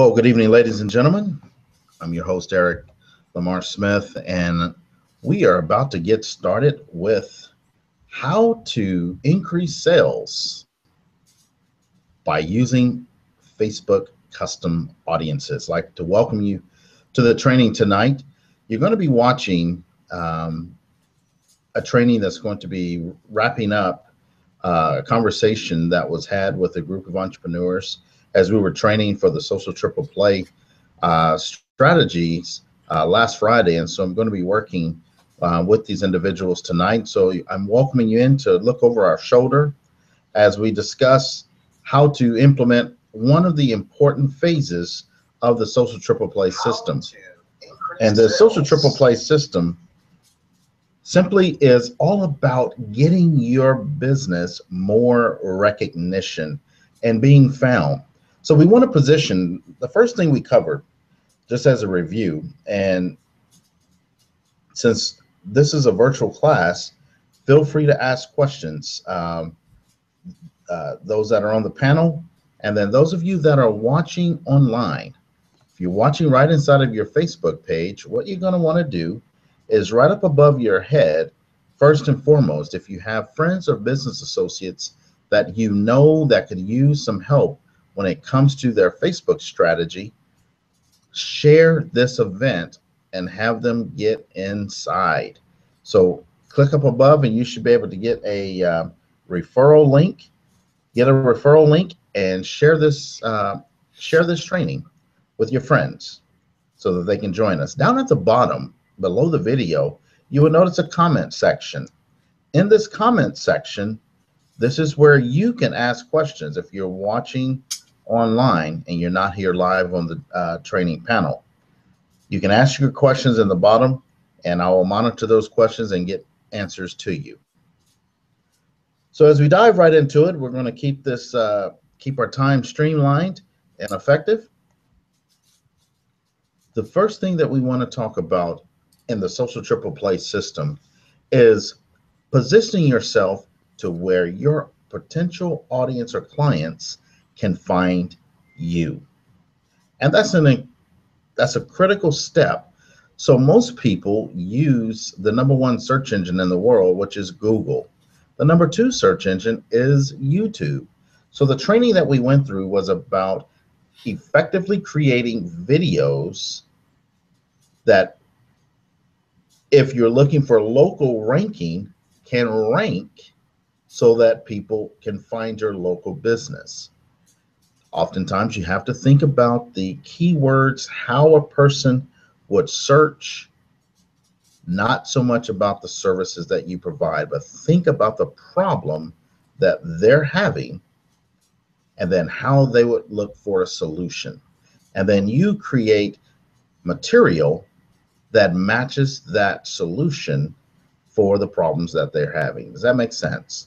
Well, good evening, ladies and gentlemen. I'm your host, Eric Lamar Smith, and we are about to get started with how to increase sales by using Facebook custom audiences. I'd like to welcome you to the training tonight. You're going to be watching a training that's going to be wrapping up a conversation that was had with a group of entrepreneurs as we were training for the Social Triple Play strategies last Friday. And so I'm going to be working with these individuals tonight. So I'm welcoming you in to look over our shoulder as we discuss how to implement one of the important phases of the Social Triple Play system. And the Social Triple Play system simply is all about getting your business more recognition and being found. So we want to position the first thing we covered just as a review. And since this is a virtual class, feel free to ask questions. Those that are on the panel, and then those of you that are watching online. If you're watching right inside of your Facebook page, what you're going to want to do is right up above your head, first and foremost, if you have friends or business associates that you know that could use some help when it comes to their Facebook strategy, share this event and have them get inside. So click up above and you should be able to get a referral link. Get a referral link and share this training with your friends so that they can join us. Down at the bottom below the video, you will notice a comment section. In this comment section, this is where you can ask questions if you're watching online and you're not here live on the training panel. You can ask your questions in the bottom, and I will monitor those questions and get answers to you. So as we dive right into it, we're going to keep our time streamlined and effective. The first thing that we want to talk about in the Social Triple Play system is positioning yourself to where your potential audience or clients can find you. And that's a critical step. So most people use the #1 search engine in the world, which is Google. The #2 search engine is YouTube. So the training that we went through was about effectively creating videos that, if you're looking for local ranking, can rank so that people can find your local business. Oftentimes you have to think about the keywords, how a person would search, not so much about the services that you provide, but think about the problem that they're having and then how they would look for a solution. And then you create material that matches that solution for the problems that they're having. Does that make sense?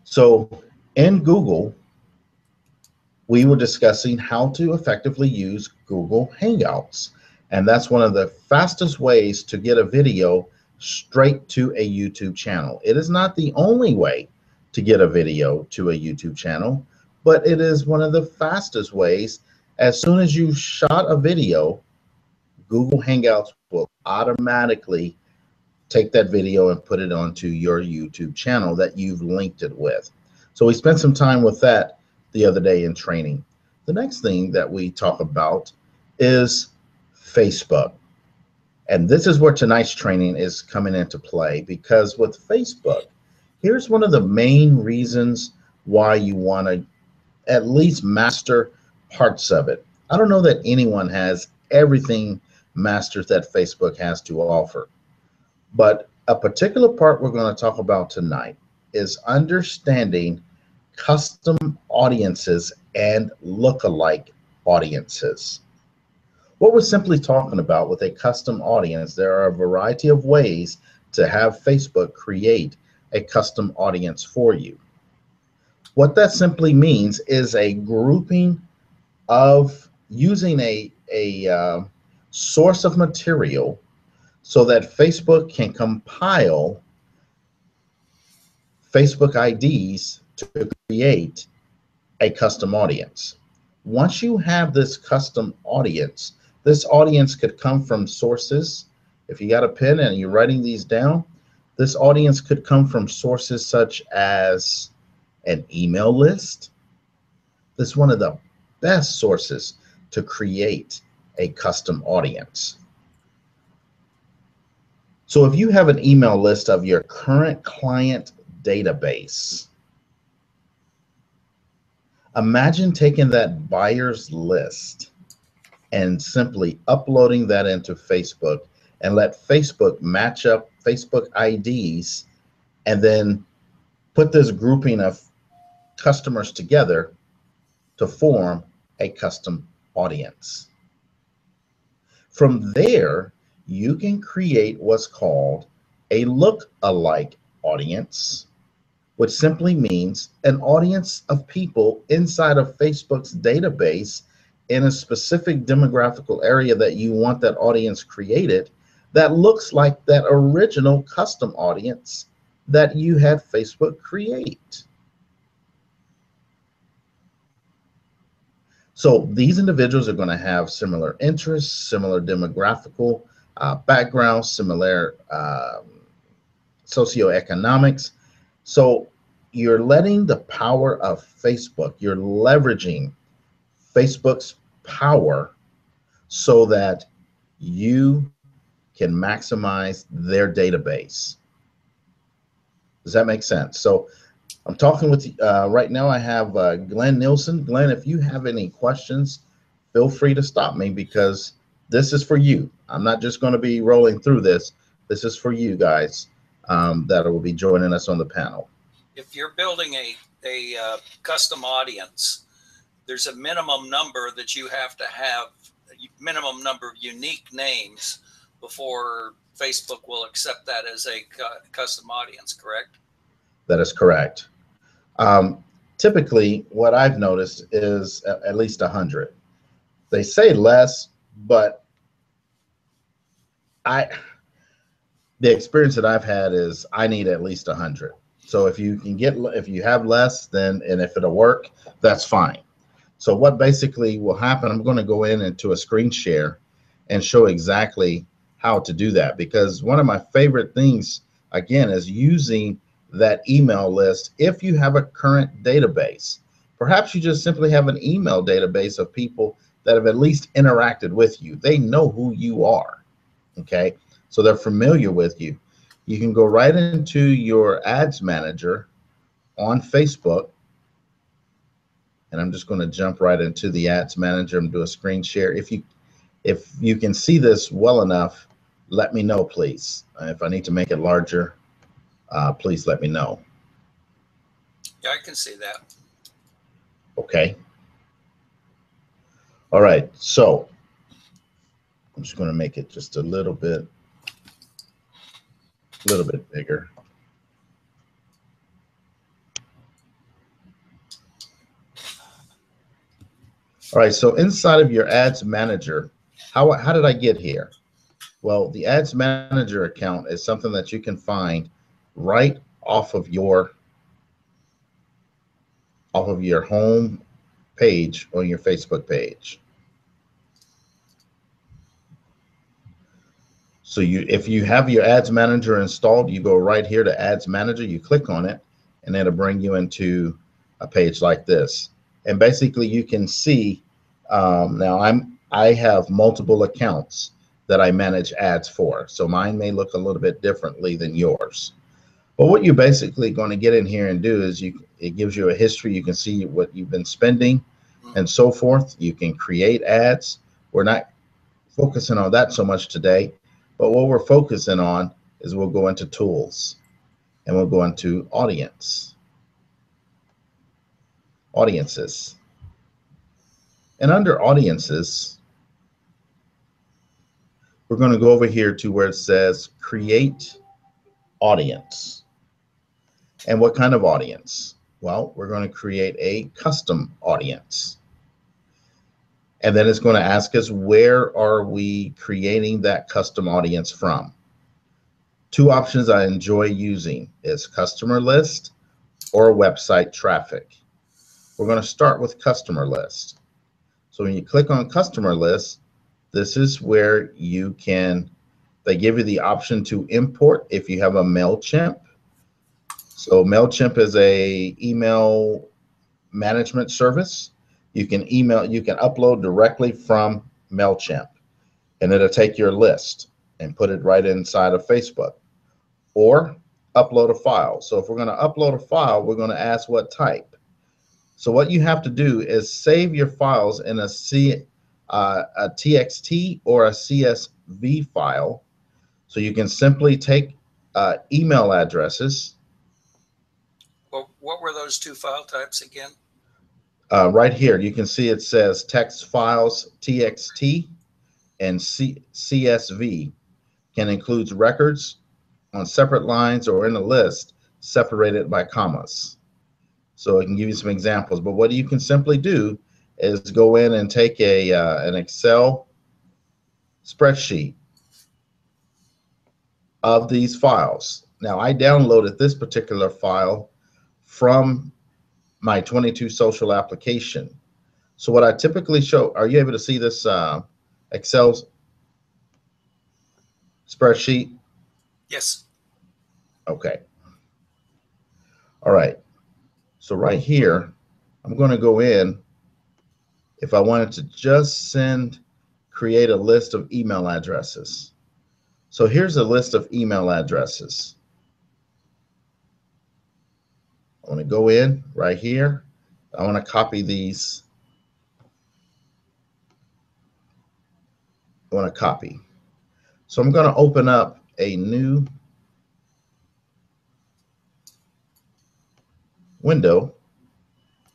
So in Google, we were discussing how to effectively use Google Hangouts. And that's one of the fastest ways to get a video straight to a YouTube channel. It is not the only way to get a video to a YouTube channel, but it is one of the fastest ways. As soon as you shot a video, Google Hangouts will automatically take that video and put it onto your YouTube channel that you've linked it with. So we spent some time with that the other day in training. The next thing that we talk about is Facebook. And this is where tonight's training is coming into play, because with Facebook, here's one of the main reasons why you want to at least master parts of it. I don't know that anyone has everything mastered that Facebook has to offer, but a particular part we're going to talk about tonight is understanding custom audiences and lookalike audiences. What we're simply talking about with a custom audience, there are a variety of ways to have Facebook create a custom audience for you. What that simply means is a grouping of using a source of material so that Facebook can compile Facebook IDs to create a custom audience. Once you have this custom audience, this audience could come from sources. If you got a pen and you're writing these down, this audience could come from sources such as an email list. This is one of the best sources to create a custom audience. So if you have an email list of your current client database, imagine taking that buyer's list and simply uploading that into Facebook and let Facebook match up Facebook IDs and then put this grouping of customers together to form a custom audience. From there, you can create what's called a look-alike audience, which simply means an audience of people inside of Facebook's database in a specific demographical area that you want that audience created that looks like that original custom audience that you had Facebook create. So these individuals are going to have similar interests, similar demographical backgrounds, similar socioeconomics. So you're letting the power of Facebook, you're leveraging Facebook's power so that you can maximize their database. Does that make sense? So I'm talking with right now I have Glenn Nielsen. Glenn, if you have any questions, feel free to stop me because this is for you. I'm not just going to be rolling through this. This is for you guys that will be joining us on the panel. If you're building a custom audience, there's a minimum number that you have to have, a minimum number of unique names before Facebook will accept that as a custom audience, correct? That is correct. Typically, what I've noticed is at least 100. They say less, but the experience that I've had is I need at least 100. So if you have less, then, and if it'll work, that's fine. So what basically will happen, I'm going to go into a screen share and show exactly how to do that, because one of my favorite things, again, is using that email list. If you have a current database, perhaps you just simply have an email database of people that have at least interacted with you. They know who you are, okay? So they're familiar with you. You can go right into your ads manager on Facebook, and I'm just going to jump right into the ads manager and do a screen share. If you can see this well enough, let me know, please. If I need to make it larger, please let me know. Yeah, I can see that. Okay. All right, so I'm just going to make it just a little bit bigger. All right, so inside of your ads manager, how did I get here? Well, the ads manager account is something that you can find right off of your home page on your Facebook page. So if you have your ads manager installed, you go right here to ads manager, you click on it, and it'll bring you into a page like this. And basically you can see now I have multiple accounts that I manage ads for. So mine may look a little bit differently than yours. But what you're basically going to get in here and do is it gives you a history. You can see what you've been spending and so forth. You can create ads. We're not focusing on that so much today, but what we're focusing on is we'll go into tools and we'll go into audiences. And under audiences, we're going to go over here to where it says create audience. And what kind of audience? Well, we're going to create a custom audience. And then it's going to ask us, where are we creating that custom audience from? Two options I enjoy using is customer list or website traffic. we're going to start with customer list. So when you click on customer list, this is where you can, they give you the option to import if you have a MailChimp. So MailChimp is a email management service. You can upload directly from MailChimp, and it'll take your list and put it right inside of Facebook, or upload a file. So if we're going to upload a file, we're going to ask what type. So what you have to do is save your files in a TXT or a CSV file. So you can simply take email addresses. Well, what were those two file types again? Right here, you can see it says text files, TXT, and CSV can include records on separate lines or in a list separated by commas. So I can give you some examples, but what you can simply do is go in and take an Excel spreadsheet of these files. Now, I downloaded this particular file from my 22 social application. So what I typically show, are you able to see this Excel spreadsheet? Yes. Okay. All right. So right here, I'm going to go in. If I wanted to just create a list of email addresses. So here's a list of email addresses. I want to go in right here. I want to copy these. I want to copy. So I'm going to open up a new window,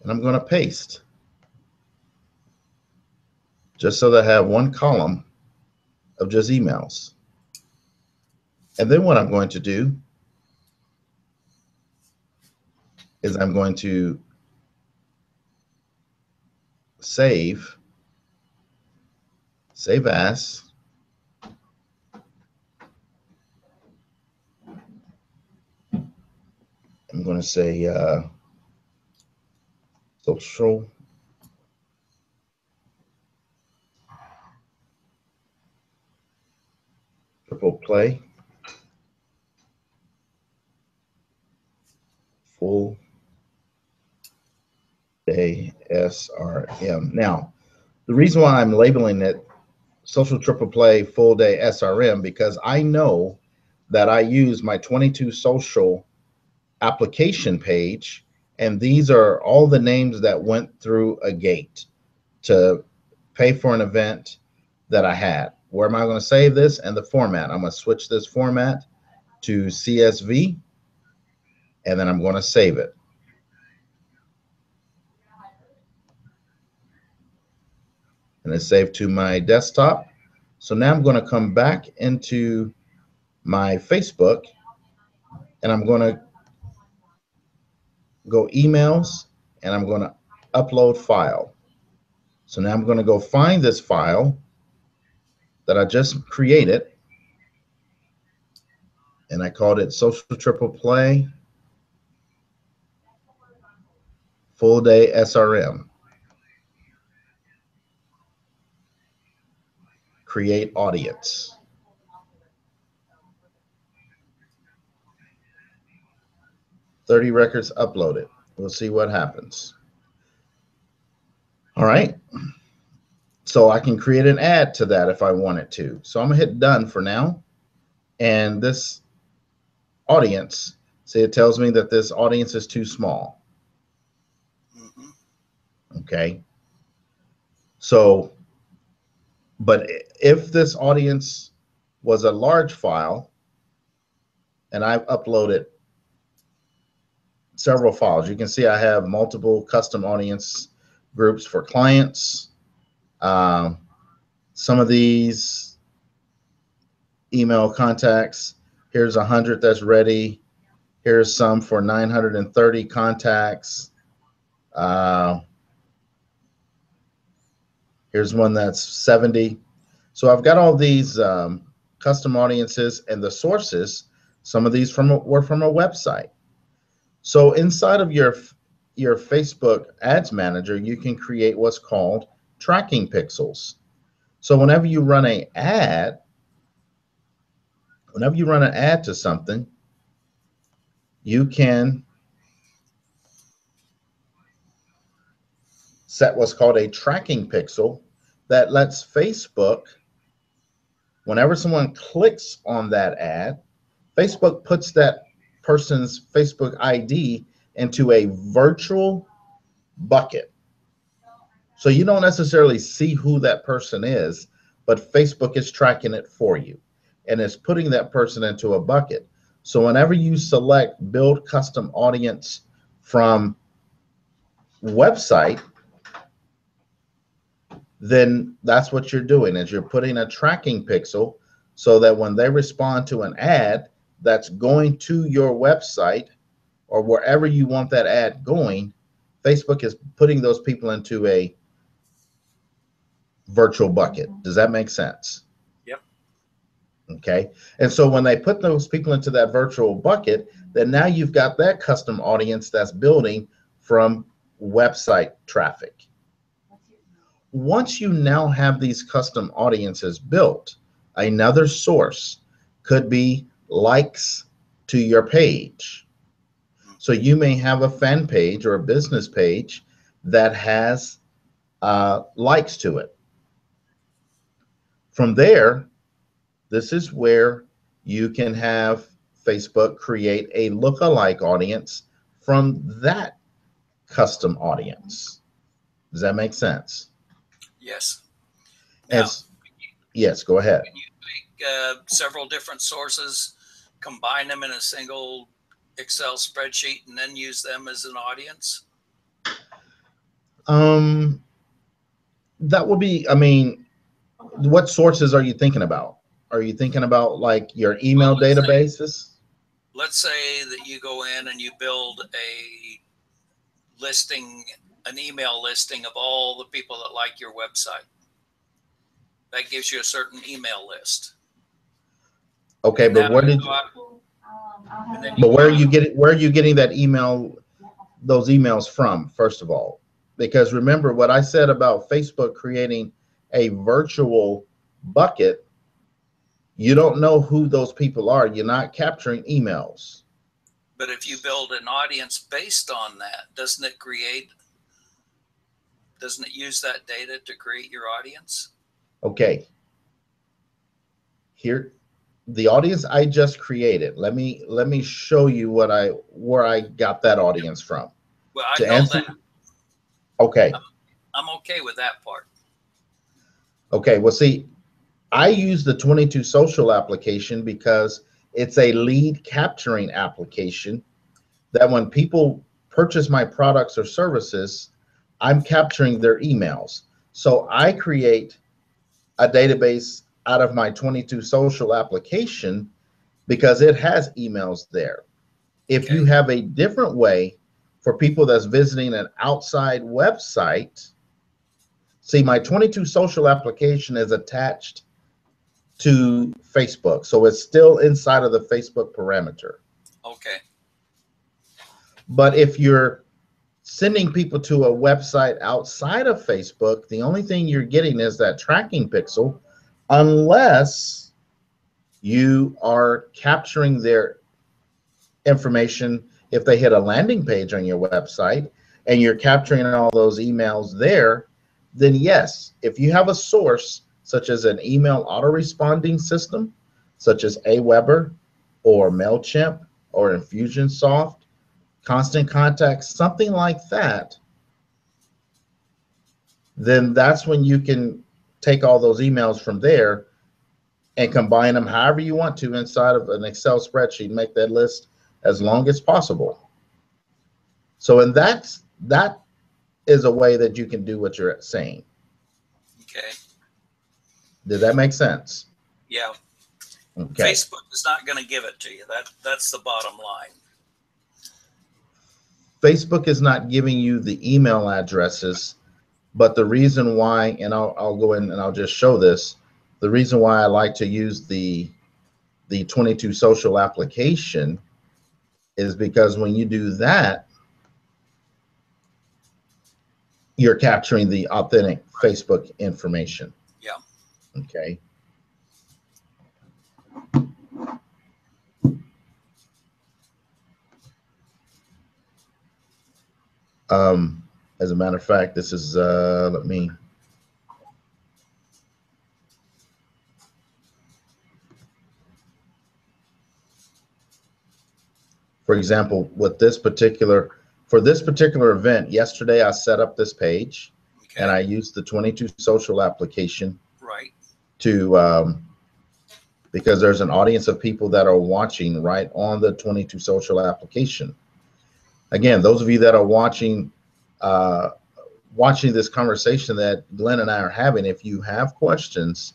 and I'm going to paste, just so that I have one column of just emails. And then what I'm going to do is I'm going to save as. I'm going to say social triple play full day SRM. Now, the reason why I'm labeling it Social Triple Play Full Day SRM, because I know that I use my 22 social application page, and these are all the names that went through a gate to pay for an event that I had. Where am I going to save this? And the format, I'm going to switch this format to CSV, and then I'm going to save it. And it's saved to my desktop. So now I'm going to come back into my Facebook, and I'm going to go emails, and I'm going to upload file. So now I'm going to go find this file that I just created, and I called it Social Triple Play Full Day SRM. Create audience. $30 records uploaded. We'll see what happens. All right. So I can create an ad to that if I wanted to. So I'm gonna hit done for now. And this audience, see, it tells me that this audience is too small. Okay. So, but if this audience was a large file, and I've uploaded several files, you can see I have multiple custom audience groups for clients. Some of these email contacts, here's 100 that's ready. Here's some for 930 contacts. Here's one that's 70. So I've got all these custom audiences, and the sources, some of these were from a website. So inside of your your Facebook Ads Manager, you can create what's called tracking pixels. So whenever you run an ad to something, you can set what's called a tracking pixel that lets Facebook, whenever someone clicks on that ad, Facebook puts that person's Facebook ID into a virtual bucket. So you don't necessarily see who that person is, but Facebook is tracking it for you and is putting that person into a bucket. So whenever you select build custom audience from website, then that's what you're doing, is you're putting a tracking pixel so that when they respond to an ad that's going to your website or wherever you want that ad going, Facebook is putting those people into a virtual bucket. Does that make sense? Yep. Okay. And so when they put those people into that virtual bucket, then now you've got that custom audience that's building from website traffic. Once you now have these custom audiences built, another source could be likes to your page. So you may have a fan page or a business page that has likes to it. From there, this is where you can have Facebook create a lookalike audience from that custom audience. Does that make sense? Yes. Now, yes, go ahead. Can you take several different sources, combine them in a single Excel spreadsheet, and then use them as an audience? That would be, I mean, what sources are you thinking about? Are you thinking about like your email databases? Let's say that you go in and you build a listing, an email listing of all the people that like your website. That gives you a certain email list. Okay, but where are you getting that email, those emails from, first of all? Because remember what I said about Facebook creating a virtual bucket, you don't know who those people are. You're not capturing emails. But if you build an audience based on that, doesn't it use that data to create your audience? Okay. Here, the audience I just created. Let me show you where I got that audience from. Well, I know that. Okay. I'm okay with that part. Okay. Well, see, I use the 22 Social application because it's a lead capturing application that when people purchase my products or services, I'm capturing their emails. So I create a database out of my 22 Social application because it has emails there. If you have a different way for people that's visiting an outside website, see, my 22 Social application is attached to Facebook. So it's still inside of the Facebook parameter. Okay. But if you're sending people to a website outside of Facebook, the only thing you're getting is that tracking pixel, unless you are capturing their information. If they hit a landing page on your website and you're capturing all those emails there, then yes, if you have a source such as an email auto-responding system, such as Aweber or MailChimp or Infusionsoft, Constant Contact, something like that, then that's when you can take all those emails from there and combine them however you want to inside of an Excel spreadsheet, make that list as long as possible. So, and that is a way that you can do what you're saying. Okay. Did that make sense? Yeah. Okay. Facebook is not going to give it to you. That's the bottom line. Facebook is not giving you the email addresses, but the reason why, and I'll go in and I'll just show this, the reason why I like to use the 22 Social application is because when you do that, you're capturing the authentic Facebook information. Yeah. Okay. As a matter of fact, this is, let me, for example, with this particular, for this particular event, yesterday I set up this page, Okay. and I used the 22 Social application Right. to, because there's an audience of people that are watching right on the 22 Social application. Again, those of you that are watching this conversation that Glenn and I are having, if you have questions,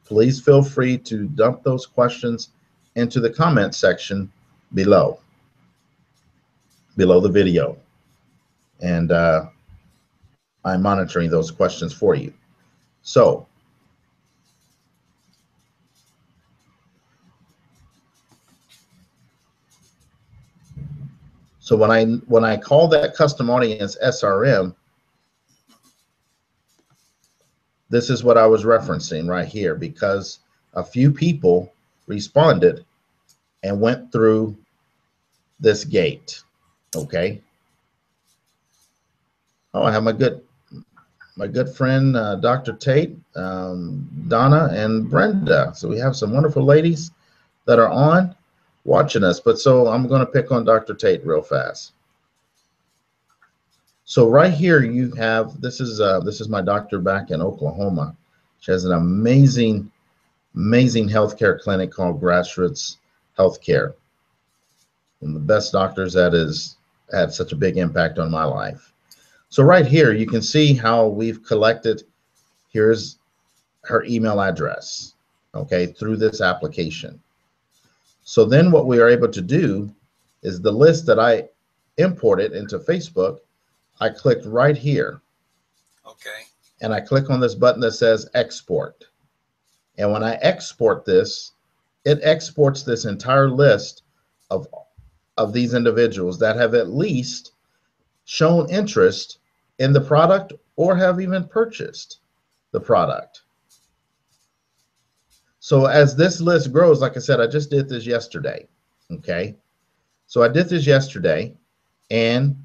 please feel free to dump those questions into the comment section below the video. And I'm monitoring those questions for you. So when I call that custom audience SRM, this is what I was referencing right here, because a few people responded and went through this gate. Okay. Oh, I have my good friend Dr. Tate, Donna, and Brenda. So we have some wonderful ladies that are on watching us. But so I'm going to pick on Dr. Tate real fast. So right here you have, this is my doctor back in Oklahoma. She has an amazing healthcare clinic called Grassroots Healthcare. One of the best doctors that has had such a big impact on my life. So right here, you can see how we've collected, here's her email address, okay, through this application. So then what we are able to do is the list that I imported into Facebook, I clicked right here. Okay. And I click on this button that says export. And when I export this, it exports this entire list of these individuals that have at least shown interest in the product or have even purchased the product. So as this list grows, like I said, I just did this yesterday. Okay. So I did this yesterday, and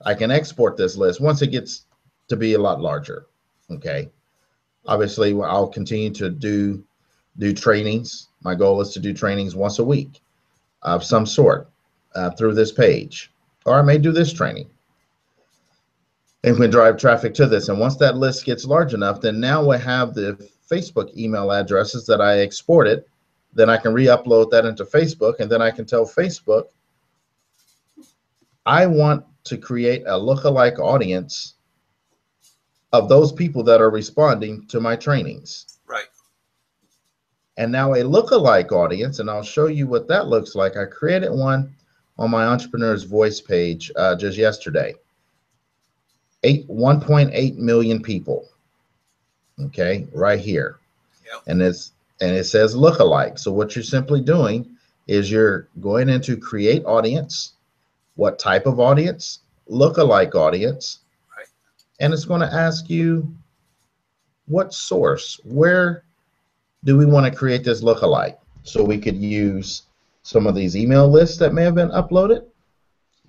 I can export this list once it gets to be a lot larger. Okay. Obviously, I'll continue to do trainings. My goal is to do trainings once a week of some sort through this page, or I may do this training and we can drive traffic to this. And once that list gets large enough, then now we have the Facebook email addresses that I exported. Then I can re-upload that into Facebook, and then I can tell Facebook, I want to create a lookalike audience of those people that are responding to my trainings. Right. And now a lookalike audience, and I'll show you what that looks like. I created one on my Entrepreneur's Voice page just yesterday. 1.8 million people. Okay, right here. Yep. And it says lookalike. So what you're simply doing is you're going into create audience. What type of audience? Lookalike audience. Right. And it's going to ask you what source, where do we want to create this lookalike? So we could use some of these email lists that may have been uploaded,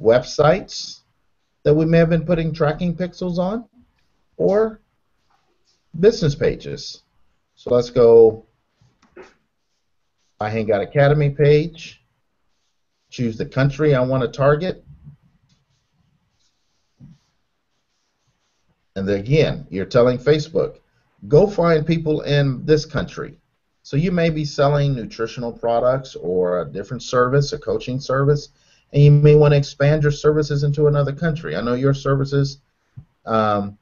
websites that we may have been putting tracking pixels on, or business pages. So let's go My Hangout Academy page, choose the country I want to target. And then again, you're telling Facebook, go find people in this country. So you may be selling nutritional products or a different service, a coaching service, and you may want to expand your services into another country. I know your services are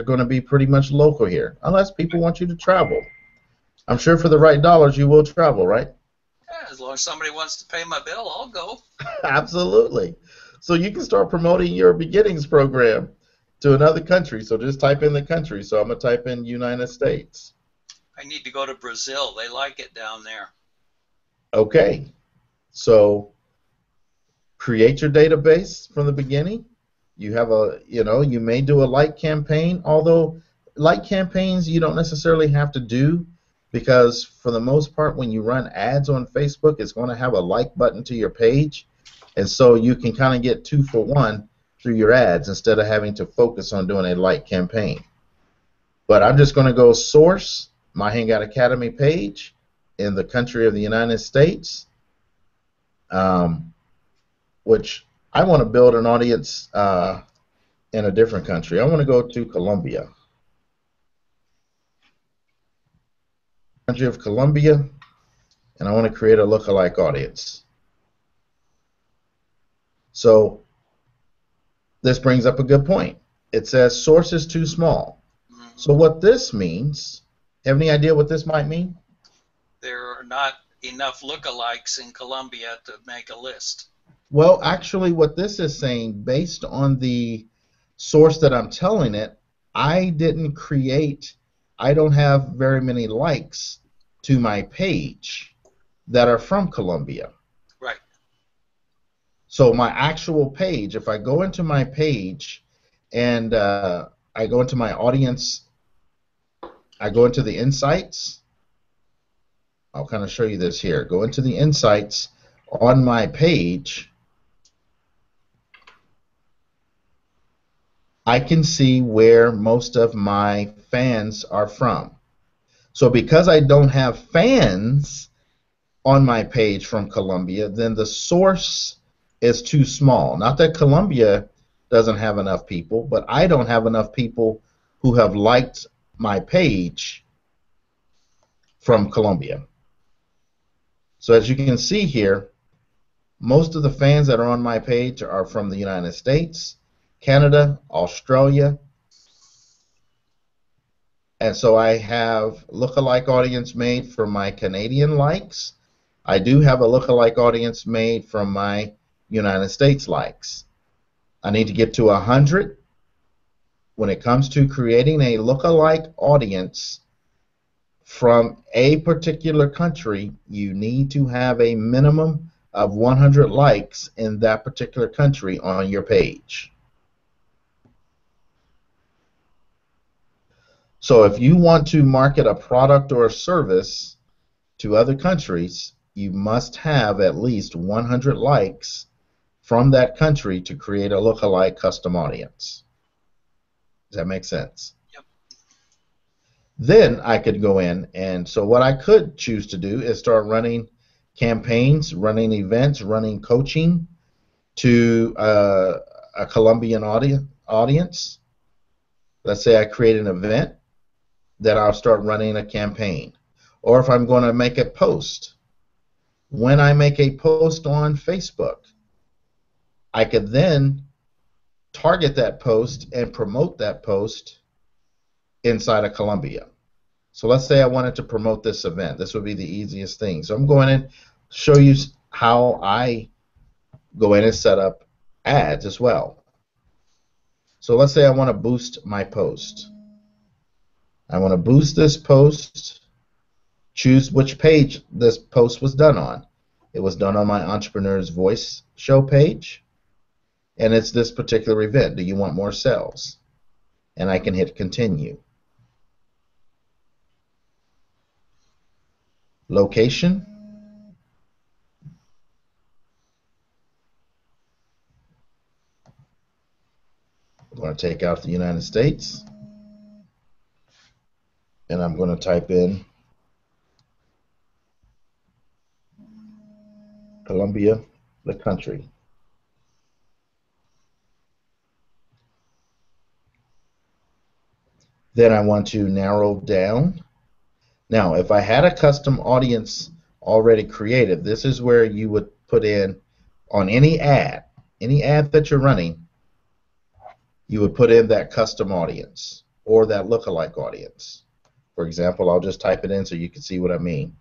going to be pretty much local here, unless people want you to travel. I'm sure for the right dollars you will travel, right? Yeah, as long as somebody wants to pay my bill, I'll go. Absolutely. So you can start promoting your beginnings program to another country. So just type in the country. So I'm going to type in United States. I need to go to Brazil. They like it down there. Okay. So create your database from the beginning. You have a, you may do a like campaign, although like campaigns you don't necessarily have to do, because for the most part when you run ads on Facebook, it's going to have a like button to your page, and so you can kind of get 2 for 1 through your ads instead of having to focus on doing a like campaign. But I'm just going to go source my Hangout Academy page in the country of the United States, which I want to build an audience in a different country. I want to go to Colombia. Country of Colombia, and I want to create a lookalike audience. So this brings up a good point. It says source is too small. So what this means, have any idea what this might mean? There are not enough lookalikes in Colombia to make a list. Well, actually what this is saying, based on the source that I'm telling it, I don't have very many likes to my page that are from Colombia. Right. So my actual page, if I go into my page and I go into my audience, I go into the insights. I'll kind of show you this here. Go into the insights on my page. I can see where most of my fans are from. So because I don't have fans on my page from Colombia, then the source is too small. Not that Colombia doesn't have enough people, but I don't have enough people who have liked my page from Colombia. So as you can see here, most of the fans that are on my page are from the United States, Canada, Australia, and so I have lookalike audience made from my Canadian likes. I do have a lookalike audience made from my United States likes. I need to get to 100. When it comes to creating a lookalike audience from a particular country, you need to have a minimum of 100 likes in that particular country on your page. So if you want to market a product or a service to other countries, you must have at least 100 likes from that country to create a lookalike custom audience. Does that make sense? Yep. Then I could go in, and so what I could choose to do is start running campaigns, running events, running coaching to a Colombian audience. Let's say I create an event, then I'll start running a campaign. Or if I'm going to make a post, when I make a post on Facebook, I could then target that post and promote that post inside of Colombia. So let's say I wanted to promote this event. This would be the easiest thing. So I'm going to show you how I go in and set up ads as well. So let's say I want to boost my post. I want to boost this post, choose which page this post was done on. It was done on my Entrepreneur's Voice show page, and it's this particular event. Do you want more sales? And I can hit continue. Location. I'm going to take out the United States, and I'm going to type in Colombia, the country. Then I want to narrow down. Now, if I had a custom audience already created, this is where you would put in on any ad that you're running, you would put in that custom audience or that lookalike audience. For example, I'll just type it in so you can see what I mean.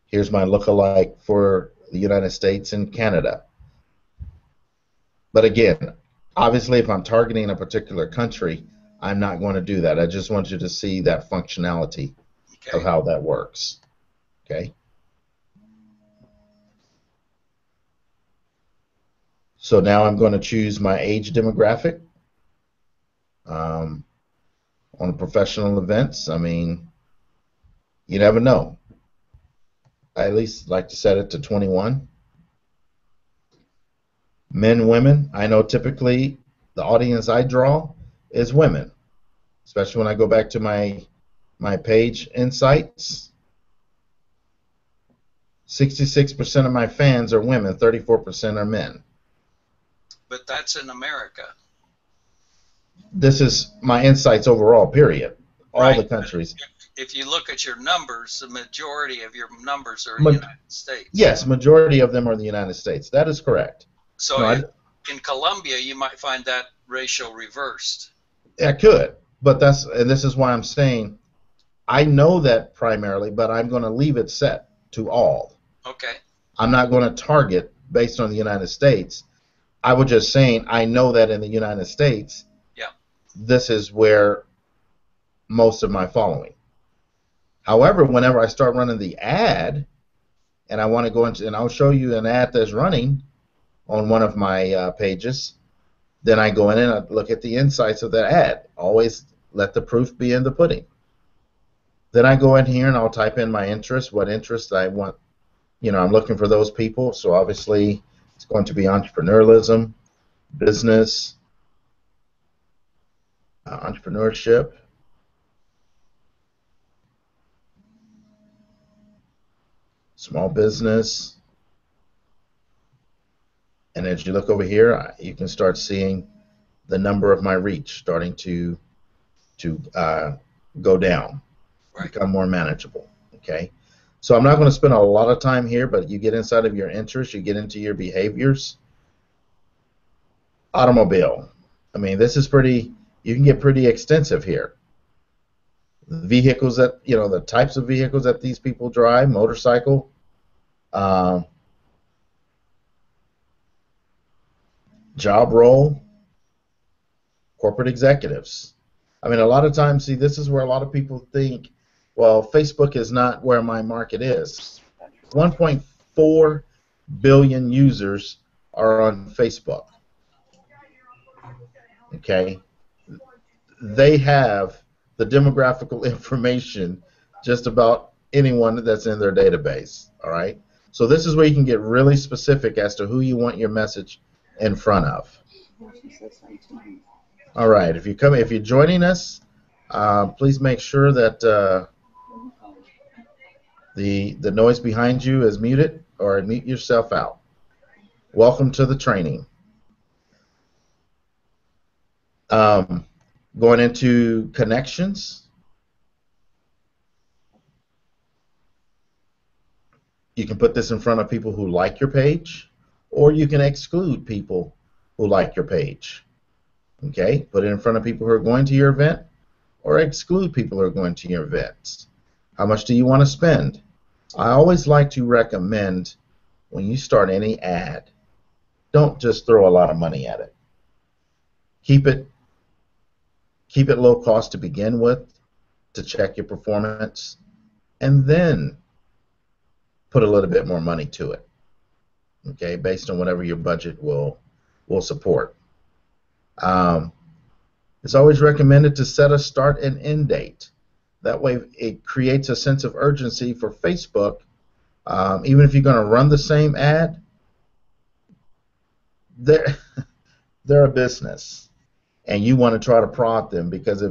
Here's my lookalike for the United States and Canada. But again, obviously, if I'm targeting a particular country, I'm not going to do that. I just want you to see that functionality of how that works. Okay. So now I'm going to choose my age demographic. On professional events, I mean, you never know. I at least like to set it to 21. Men, women, I know typically the audience I draw is women, especially when I go back to my page insights. 66% of my fans are women, 34% are men. But that's in America. This is my insights overall, period. All Right. the countries. If you look at your numbers, the majority of your numbers are in the United States. Yes, majority of them are in the United States. That is correct. So No, in Colombia, you might find that ratio reversed. I could, but this is why I'm saying I know that primarily, but I'm going to leave it set to all. Okay. I'm not going to target based on the United States. I was just saying I know that in the United States, yeah, this is where most of my following. However, whenever I start running the ad, and I want to go into, and I'll show you an ad that's running on one of my pages, then I go in and I look at the insights of that ad. Always let the proof be in the pudding. Then I go in here and I'll type in my interest, what interest I want. You know, I'm looking for those people. So obviously it's going to be entrepreneurialism, business, entrepreneurship. Small business. And as you look over here, you can start seeing the number of my reach starting to go down, right, become more manageable. Okay, so I'm not going to spend a lot of time here, but you get inside of your interests, you get into your behaviors. Automobile. I mean, this is pretty. You can get pretty extensive here. Vehicles that the types of vehicles that these people drive, motorcycle. Job role, corporate executives. I mean, a lot of times, see, this is where a lot of people think, well, Facebook is not where my market is. 1.4 billion users are on Facebook. Okay? They have the demographical information just about anyone that's in their database. All right? So this is where you can get really specific as to who you want your message in front of. All right, if you're joining us, please make sure that the noise behind you is muted, or mute yourself out. Welcome to the training. Going into connections. You can put this in front of people who like your page, or you can exclude people who like your page. Okay, put it in front of people who are going to your event, or exclude people who are going to your events. How much do you want to spend? I always like to recommend when you start any ad, don't just throw a lot of money at it. Keep it low cost to begin with, to check your performance, and then put a little bit more money to it. Okay, based on whatever your budget will support. It's always recommended to set a start and end date. That way it creates a sense of urgency for Facebook. Even if you're going to run the same ad, they're a business, and you want to try to prod them, because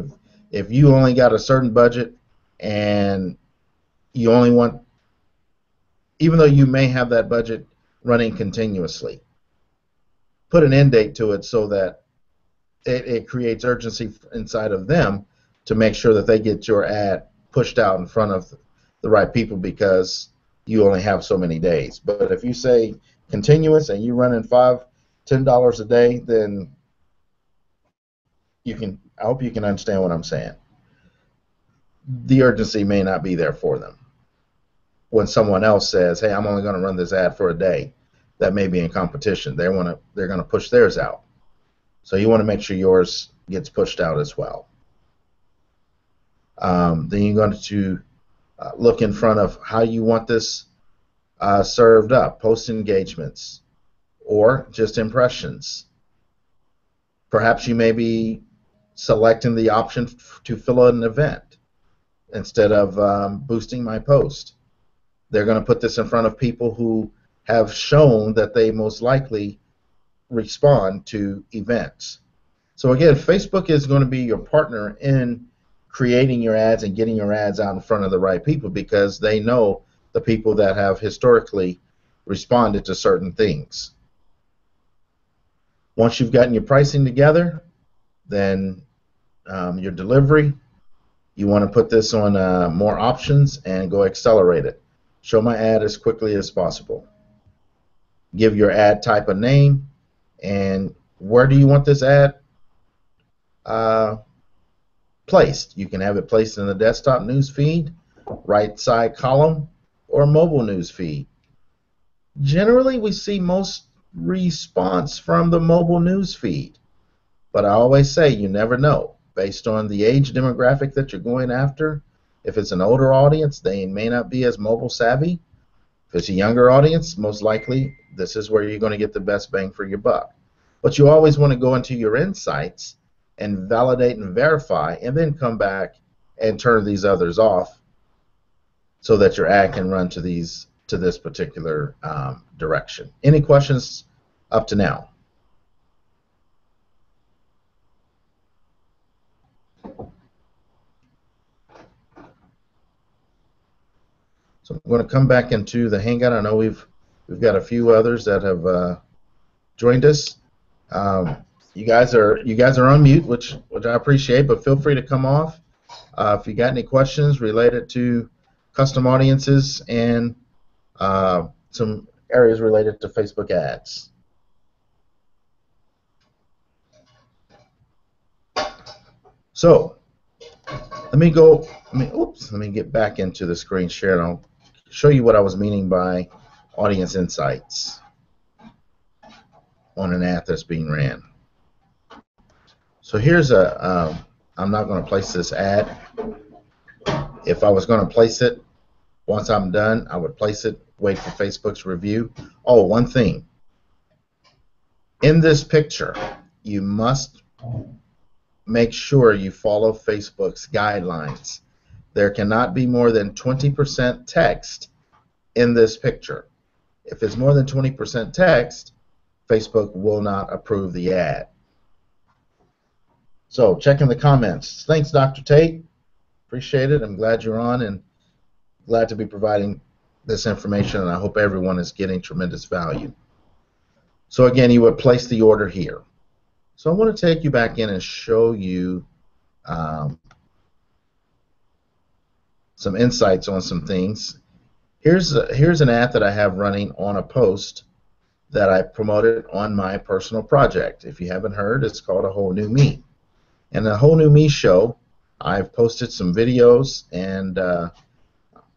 if you only got a certain budget and you only want, even though you may have that budget running continuously, put an end date to it so that it creates urgency inside of them to make sure that they get your ad pushed out in front of the right people, because you only have so many days. But if you say continuous and you're running $5-10 a day, then I hope you can understand what I'm saying. The urgency may not be there for them. When someone else says, hey, I'm only going to run this ad for a day, that may be in competition. They're going to push theirs out. So you want to make sure yours gets pushed out as well. Then you're going to look in front of how you want this served up, post engagements. or just impressions. Perhaps you may be selecting the option to fill out an event instead of boosting my post. They're going to put this in front of people who have shown that they most likely respond to events. So again, Facebook is going to be your partner in creating your ads and getting your ads out in front of the right people, because they know the people that have historically responded to certain things. Once you've gotten your pricing together, then your delivery, you want to put this on more options and go accelerate it. Show my ad as quickly as possible. Give your ad type a name, and where do you want this ad placed? You can have it placed in the desktop news feed, right side column, or mobile news feed. Generally, we see most response from the mobile news feed, but I always say you never know. Based on the age demographic that you're going after, if it's an older audience, they may not be as mobile savvy. If it's a younger audience, most likely this is where you're going to get the best bang for your buck. But you always want to go into your insights and validate and verify, and then come back and turn these others off so that your ad can run to this particular direction. Any questions up to now? So I'm going to come back into the Hangout. I know we've got a few others that have joined us. You guys are on mute, which I appreciate, but feel free to come off if you got any questions related to custom audiences and some areas related to Facebook ads. So let me get back into the screen share, and I'll show you what I was meaning by audience insights on an ad that's being ran. So here's I'm not going to place this ad. If I was going to place it, once I'm done, I would place it, wait for Facebook's review. Oh, one thing. In this picture, you must make sure you follow Facebook's guidelines. There cannot be more than 20% text in this picture. If it's more than 20% text, Facebook will not approve the ad. So check in the comments. Thanks, Dr. Tate. Appreciate it. I'm glad you're on and glad to be providing this information, and I hope everyone is getting tremendous value. So again, you would place the order here. So I want to take you back in and show you some insights on some things. Here's an ad that I have running on a post that I promoted on my personal project. If you haven't heard, it's called A Whole New Me. And the Whole New Me show, I've posted some videos, and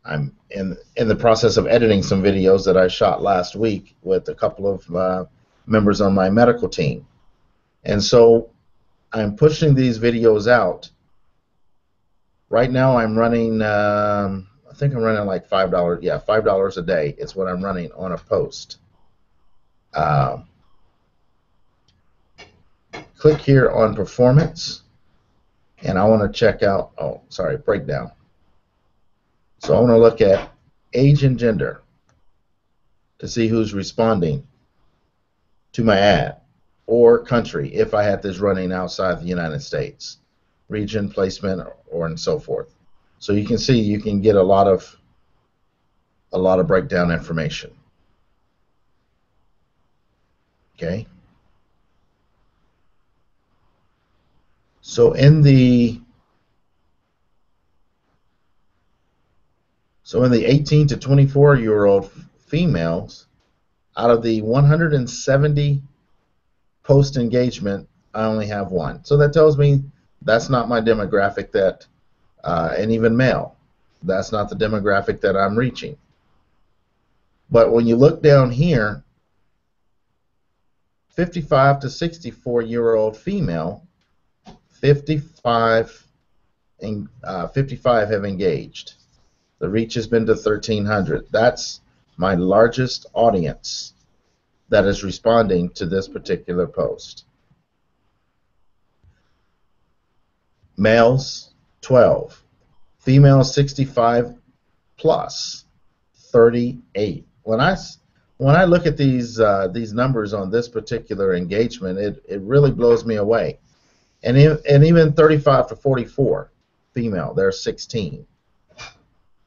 I'm in the process of editing some videos that I shot last week with a couple of members on my medical team. And so I'm pushing these videos out. Right now I'm running, I think I'm running like $5, yeah, $5 a day. It's what I'm running on a post. Click here on performance, and I want to check out, breakdown. So I want to look at age and gender to see who's responding to my ad, or country if I had this running outside the United States, region, placement, or and so forth. So you can see, you can get a lot of breakdown information. Okay. So in the 18 to 24-year-old females, out of the 170 post engagement, I only have one. So that tells me that's not my demographic, that and even male, that's not the demographic that I'm reaching. But when you look down here, 55 to 64-year-old female, 55 have engaged. The reach has been to 1,300. That's my largest audience that is responding to this particular post. Males, 12. Females, 65 plus, 38. When I look at these numbers on this particular engagement, it really blows me away. And even 35 to 44, female, there's 16.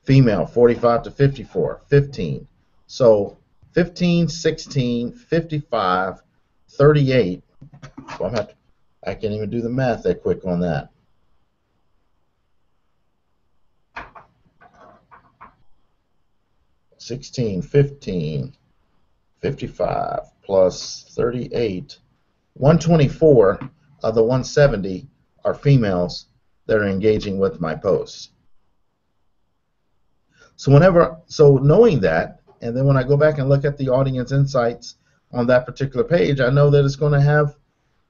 Female, 45 to 54, 15. So 15, 16, 55, 38. Well, I can't even do the math that quick on that. 16, 15, 55 plus 38. 124 of the 170 are females that are engaging with my posts. So knowing that, and then when I go back and look at the audience insights on that particular page, I know that it's going to have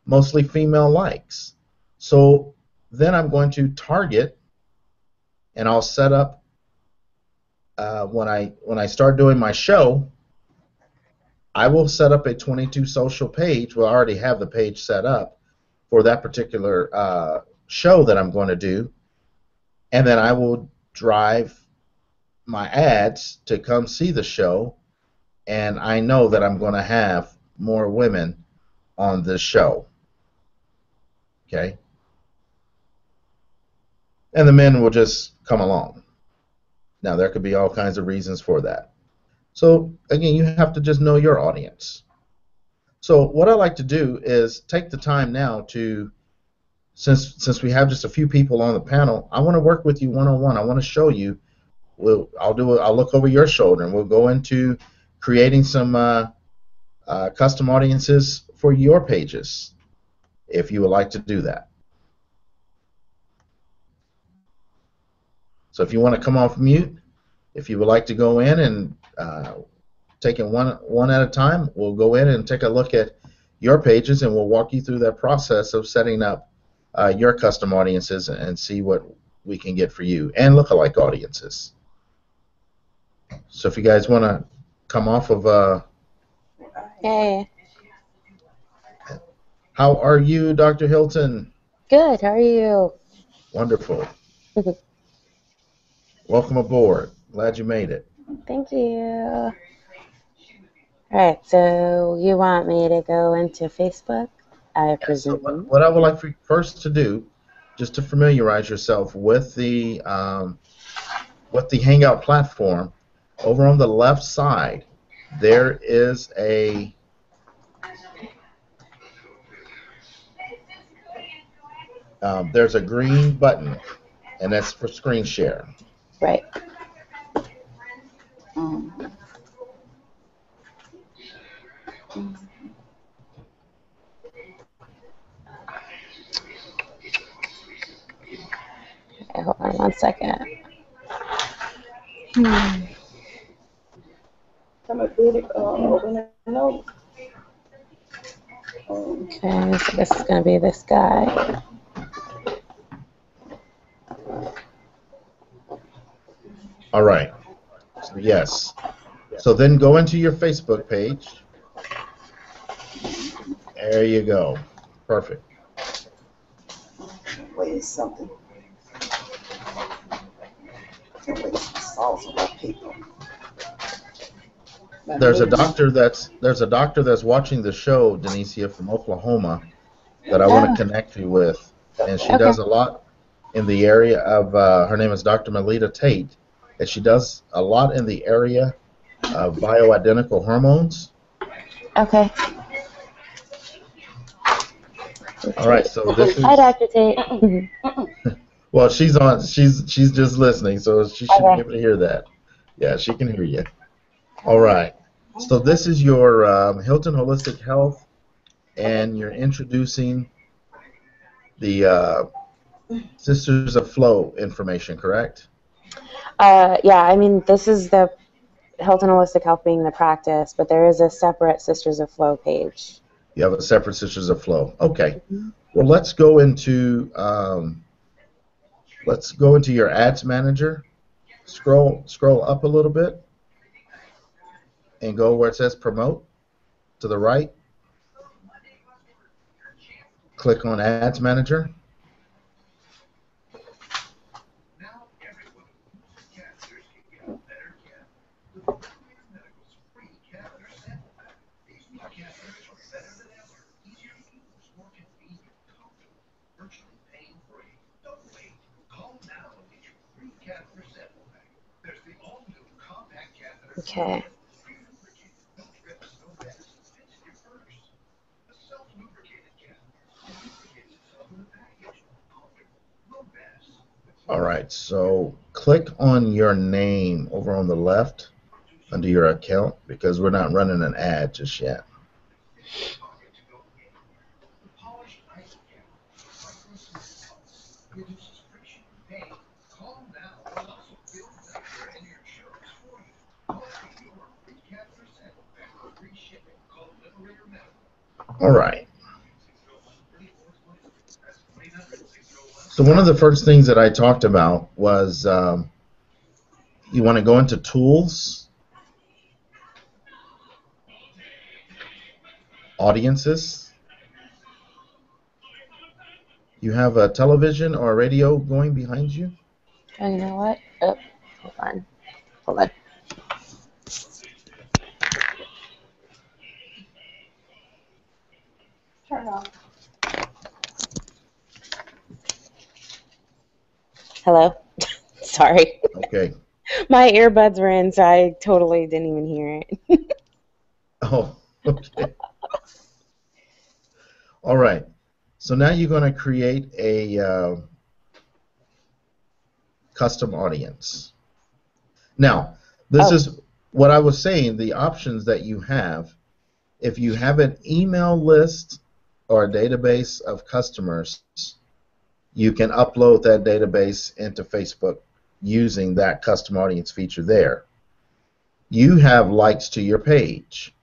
mostly female likes. So then I'm going to target, and I'll set up when I start doing my show, I will set up a 22 social page. Well, I already have the page set up for that particular show that I'm going to do, and then I will drive my ads to come see the show, and I know that I'm going to have more women on this show. Okay? And the men will just come along. Now, there could be all kinds of reasons for that. So, again, you have to just know your audience. So what I like to do is take the time now to, since we have just a few people on the panel, I want to work with you one-on-one. I want to show you. I'll look over your shoulder, and we'll go into creating some custom audiences for your pages, if you would like to do that. So if you want to come off mute, if you would like to go in and take it one at a time, we'll go in and take a look at your pages, and we'll walk you through that process of setting up your custom audiences and see what we can get for you, and lookalike audiences. So if you guys want to come off of... Hey. How are you, Dr. Hilton? Good. How are you? Wonderful. Welcome aboard. Glad you made it. Thank you. All right. So you want me to go into Facebook? I presume. So what I would like for you first to do, just to familiarize yourself with the Hangout platform, over on the left side, there is a there's a green button, and that's for screen share. Right. Okay, hold on 1 second. Okay, so this is going to be this guy. All right. So yes. So then go into your Facebook page. There you go. Perfect. Wait something. Can't wait some sauce on my people. There's a doctor that's watching the show, Denicia, from Oklahoma, that I want to connect you with, and she does a lot in the area of. Her name is Dr. Melita Tate, and she does a lot in the area of bioidentical hormones. Okay. All right, so this is. Hi, Dr. Tate. Well, she's on. She's just listening, so she should be able to hear that. Yeah, she can hear you. All right. So this is your Hilton Holistic Health, and you're introducing the Sisters of Flow information, correct? Yeah, I mean, this is the Hilton Holistic Health being the practice, but there is a separate Sisters of Flow page. You have a separate Sisters of Flow. Okay. Well, let's go into your Ads Manager. Scroll up a little bit, and go where it says Promote to the right, click on Ads Manager. Okay. All right, so click on your name over on the left under your account because we're not running an ad just yet. All right. So one of the first things that I talked about was you want to go into Tools, Audiences. You have a television or a radio going behind you? Oh, you know what? Oh, hold on. Hold on. Turn it on. Hello? Sorry. Okay. My earbuds were in, so I totally didn't even hear it. Oh, okay. All right. So now you're going to create a custom audience. Now, this is what I was saying, the options that you have. If you have an email list or a database of customers, you can upload that database into Facebook using that custom audience feature there. You have likes to your page.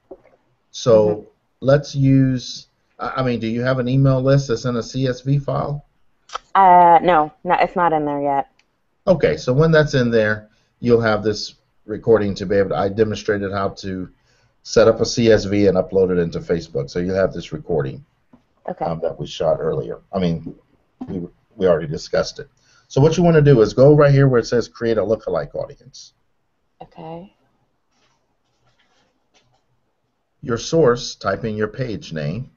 So let's use, I mean, do you have an email list that's in a CSV file? No, it's not in there yet. Okay, so when that's in there, you'll have this recording to be able to, I demonstrated how to set up a CSV and upload it into Facebook. So you'll have this recording that we shot earlier. I mean, we already discussed it. So what you want to do is go right here where it says create a lookalike audience. Okay. Your source, type in your page name.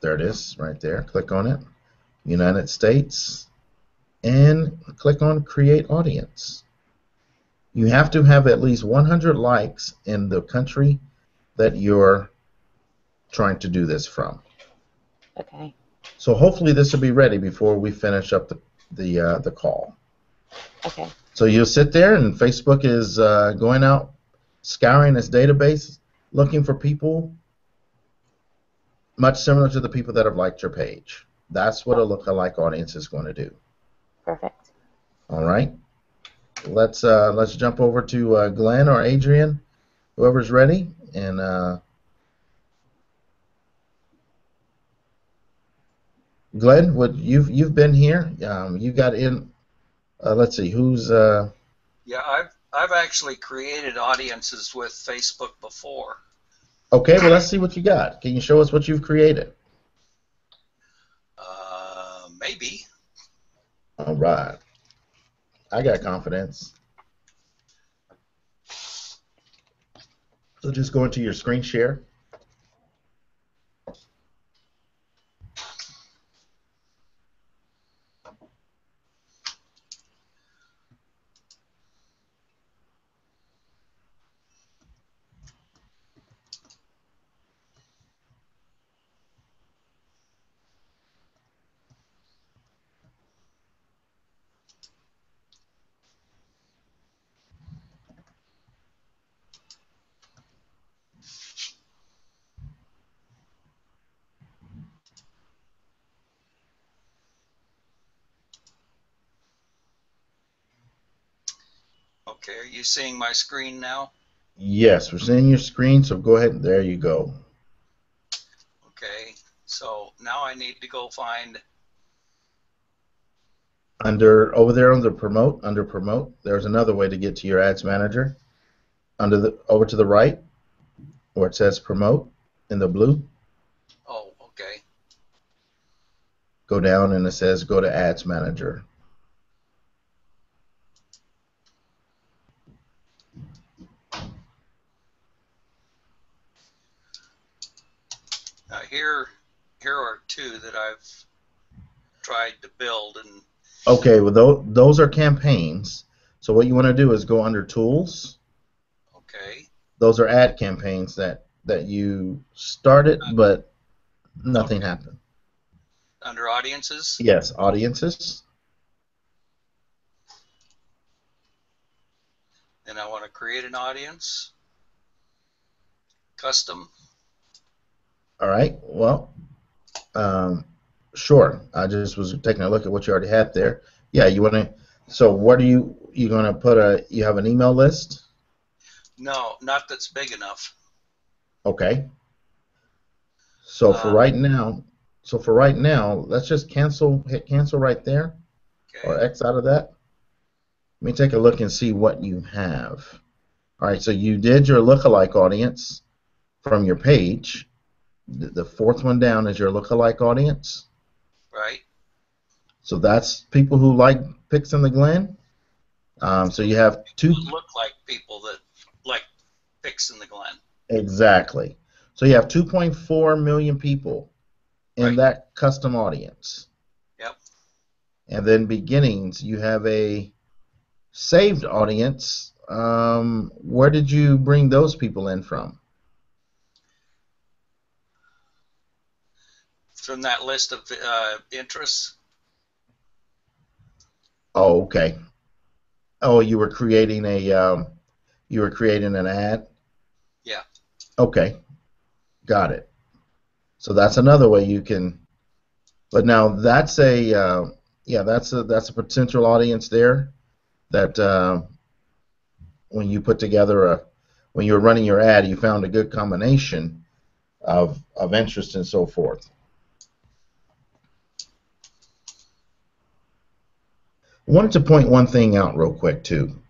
There it is, right there. Click on it. United States. And click on Create Audience. You have to have at least 100 likes in the country that you're trying to do this from. Okay. So hopefully this will be ready before we finish up the call. Okay. So you'll sit there and Facebook is going out, scouring its database, looking for people much similar to the people that have liked your page. That's what a lookalike audience is going to do. Perfect. All right. Let's jump over to Glenn or Adrian, whoever's ready, and Glenn, what you've been here. You got in. Let's see who's. Yeah, I've actually created audiences with Facebook before. Okay, well let's see what you got. Can you show us what you've created? Maybe. All right. I got confidence. So just go into your screen share. Okay, are you seeing my screen now? Yes, we're seeing your screen, so go ahead. There you go. Okay, so now I need to go find. Over there under promote, there's another way to get to your ads manager. Over to the right, where it says promote in the blue. Oh, okay. Go down and it says go to Ads Manager. Now here are two that I've tried to build, and Okay, well those are campaigns. So what you want to do is go under Tools. okay. Those are ad campaigns that you started, but nothing Okay. happened. Under audiences, Yes, Audiences. and I want to create an audience. Custom. All right. Well, sure. I just was taking a look at what you already had there. Yeah, you want to. So what are you going to put you have an email list? No, not that's big enough. Okay. So for right now, let's just hit cancel right there, or Okay. X out of that. Let me take a look and see what you have. All right, so you did your lookalike audience from your page. The fourth one down is your lookalike audience. Right. So that's people who like Picks in the Glen. So you have two. Look like people that like Picks in the Glen. Exactly. So you have 2.4 million people in Right. that custom audience. Yep. And then beginnings, you have a saved audience. Where did you bring those people in from? From that list of interests. Oh, okay. Oh, you were creating an ad. Yeah. Okay, got it. So that's another way you can. But now that's that's a potential audience there that when you put together when you're running your ad, you found a good combination of interest and so forth. I wanted to point one thing out real quick too.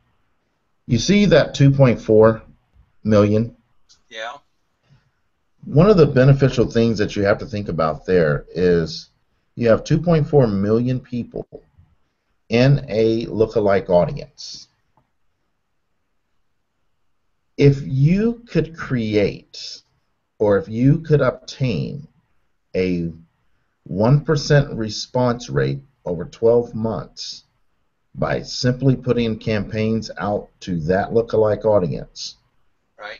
You see that 2.4 million? Yeah. One of the beneficial things that you have to think about there is you have 2.4 million people in a lookalike audience. If you could create or if you could obtain a 1% response rate over 12 months by simply putting campaigns out to that lookalike audience, Right.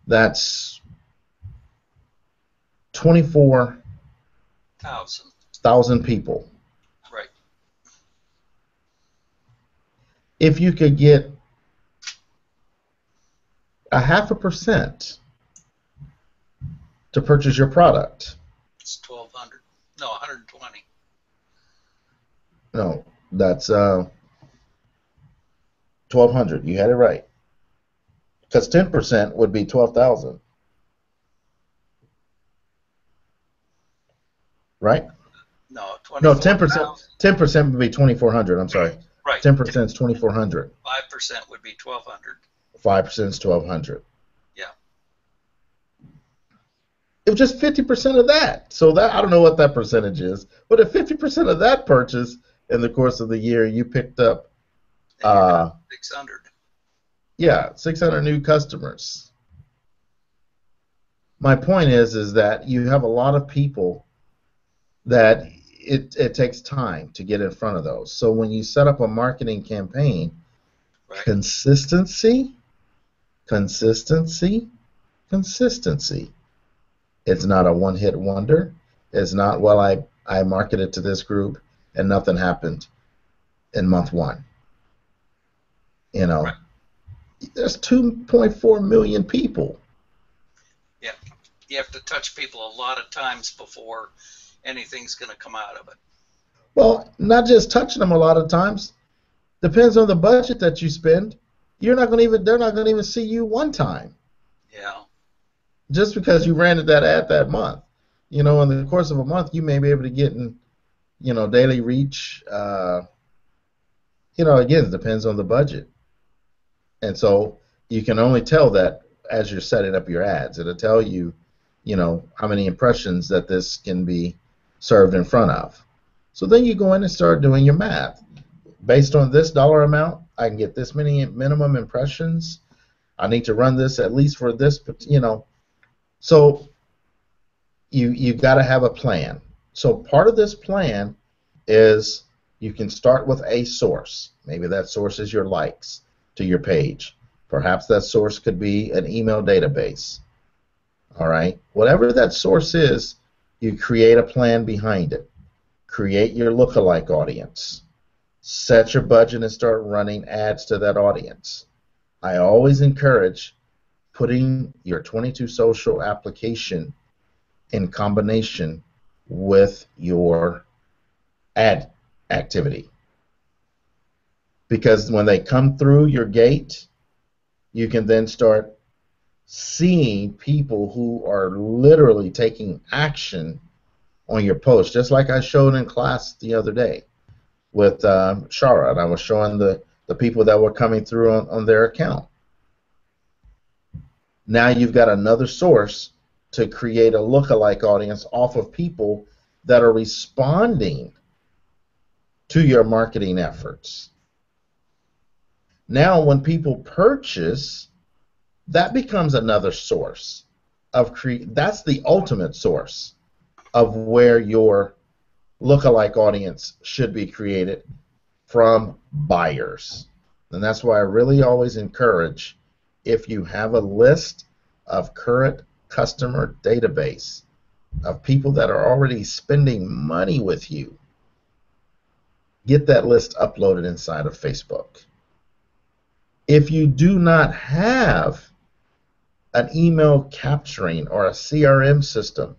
that's 24,000 people. Right. If you could get a 0.5% to purchase your product. It's 1,200. No, 120. No, that's 1,200. You had it right. Because 10% would be 12,000. Right? No, No, 24,000. 10% would be 2,400. I'm sorry. Right. 10% is 2,400. 5% would be 1,200. 5% is 1,200. Yeah. It was just 50% of that. So that I don't know what that percentage is, but if 50% of that purchase in the course of the year, you picked up, 600. yeah, 600 new customers. My point is that you have a lot of people that it takes time to get in front of those. So when you set up a marketing campaign, Right. consistency. It's not a one-hit wonder. It's not, well, I marketed to this group and nothing happened in month one. You know, Right. there's 2.4 million people. Yeah. You have to touch people a lot of times before anything's going to come out of it. Well, not just touching them a lot of times. Depends on the budget that you spend. They're not going to even see you one time. Yeah. Just because you ran that ad that month. You know, in the course of a month, you may be able to get in, daily reach. Again, it depends on the budget. And so you can only tell that as you're setting up your ads. It'll tell you, you know, how many impressions that this can be served in front of. So then you go in and start doing your math. Based on this dollar amount, I can get this many minimum impressions. I need to run this at least for this, you know. So you've got to have a plan. So part of this plan is you can start with a source. Maybe that source is your likes to your page. Perhaps that source could be an email database. All right. Whatever that source is, you create a plan behind it. Create your lookalike audience. Set your budget and start running ads to that audience. I always encourage putting your 22 social application in combination with your ad activity. Because when they come through your gate, you can then start seeing people who are literally taking action on your post, just like I showed in class the other day with Shara, and I was showing the people that were coming through on their account. Now you've got another source to create a lookalike audience off of people that are responding to your marketing efforts. Now when people purchase, that becomes another source of that's the ultimate source of where your lookalike audience should be created from buyers. And that's why I really always encourage, if you have a list of current customer database of people that are already spending money with you, get that list uploaded inside of Facebook. If you do not have an email capturing or a CRM system,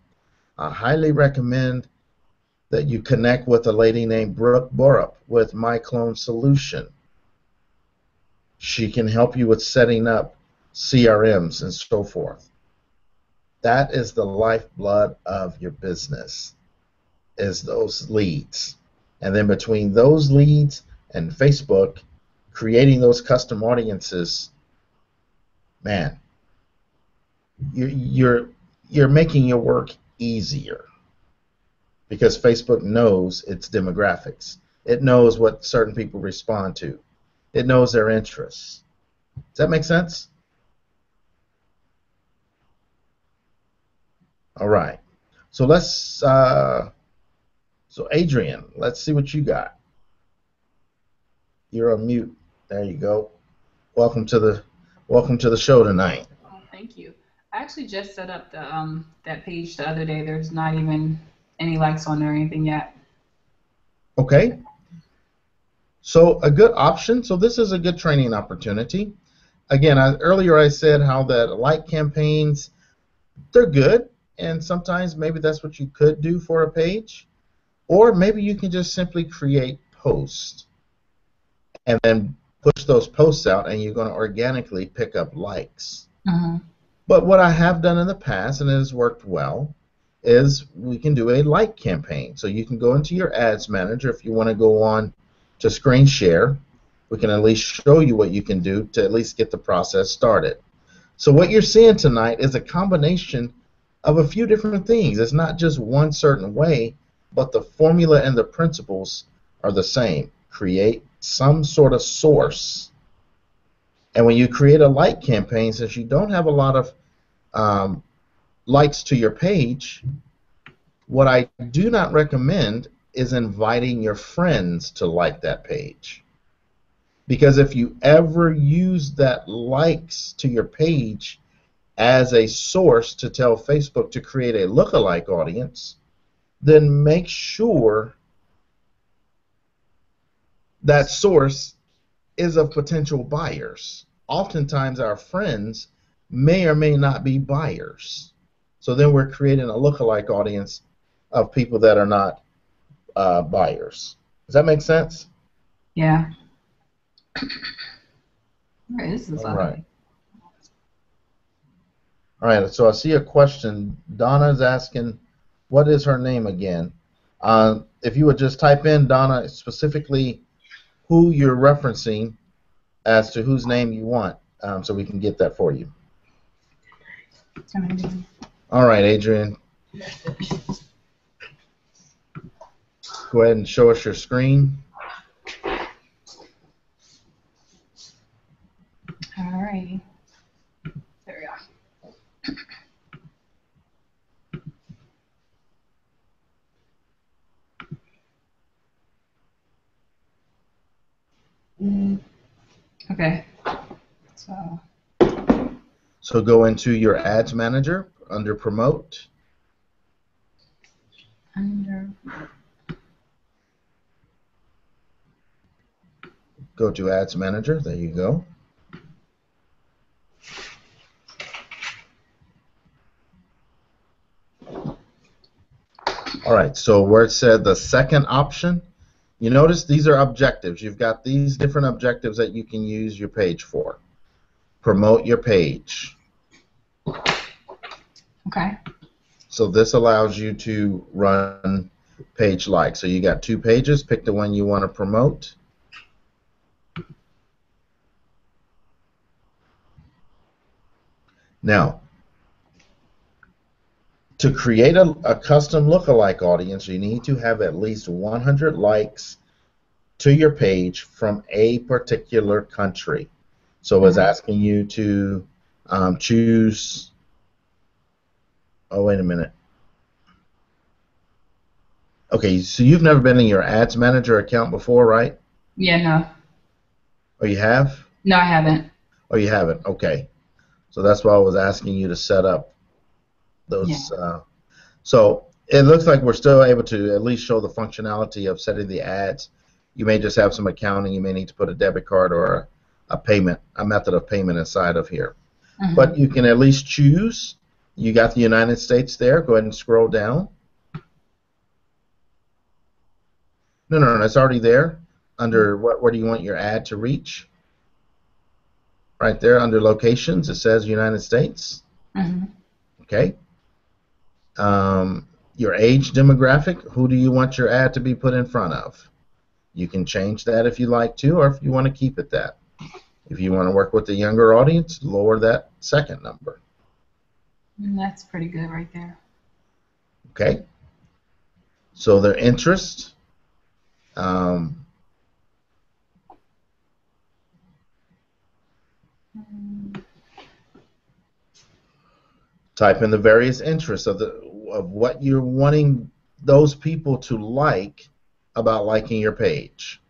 I highly recommend that you connect with a lady named Brooke Borup with MyClone Solution. She can help you with setting up CRMs and so forth. That is the lifeblood of your business, is those leads. And then between those leads and Facebook, creating those custom audiences, man, you're making your work easier, because Facebook knows its demographics. It knows what certain people respond to. It knows their interests. Does that make sense? All right. So let's so Adrian, let's see what you got. You're on mute. There you go. Welcome to the show tonight. Oh, thank you. I actually just set up the that page the other day. There's not even any likes on there or anything yet. Okay. So a good option. So this is a good training opportunity. Again, earlier I said how that like campaigns, they're good, and sometimes maybe that's what you could do for a page, or maybe you can just simply create posts and then push those posts out, and you're going to organically pick up likes. Mm-hmm. But what I have done in the past, and it has worked well, is we can do a like campaign. So you can go into your ads manager if you want to go on to screen share. We can at least show you what you can do to at least get the process started. So what you're seeing tonight is a combination of a few different things. It's not just one certain way, but the formula and the principles are the same. Create some sort of source. And when you create a like campaign, since you don't have a lot of likes to your page, what I do not recommend is inviting your friends to like that page. Because if you ever use that likes to your page as a source to tell Facebook to create a lookalike audience, then make sure that source is of potential buyers. Oftentimes our friends may or may not be buyers. So then we're creating a lookalike audience of people that are not buyers. Does that make sense? Yeah. All right, this is all right. All right, so I see a question. Donna's asking, what is her name again? If you would just type in, Donna, specifically who you're referencing as to whose name you want, so we can get that for you. All right, Adrian. Go ahead and show us your screen. All righty. There we go. Okay. So go into your ads manager under promote. Go to ads manager. There you go. All right, so where it said the second option, you notice these are objectives. You've got these different objectives that you can use your page for. Promote your page. Okay. So this allows you to run page like. So you got 2 pages, pick the one you want to promote. Now, to create a custom lookalike audience, you need to have at least 100 likes to your page from a particular country. So it's asking you to choose. Oh, wait a minute. Okay, so you've never been in your Ads Manager account before, right? Yeah, no. Oh, you have? No, I haven't. Oh, you haven't. Okay. So that's why I was asking you to set up those. Yeah. So it looks like we're still able to at least show the functionality of setting the ads. You may just have some accounting. You may need to put a debit card or a method of payment inside of here. Mm-hmm. But you can at least choose. You got the United States there. Go ahead and scroll down. No, it's already there. Under where do you want your ad to reach? Right there under locations, it says United States. Mm-hmm. Okay. Your age demographic, who do you want your ad to be put in front of? You can change that if you like to, or if you want to keep it that. If you want to work with the younger audience, lower that second number. That's pretty good right there. Okay. So their interest. Type in the various interests of what you're wanting those people to like about liking your page.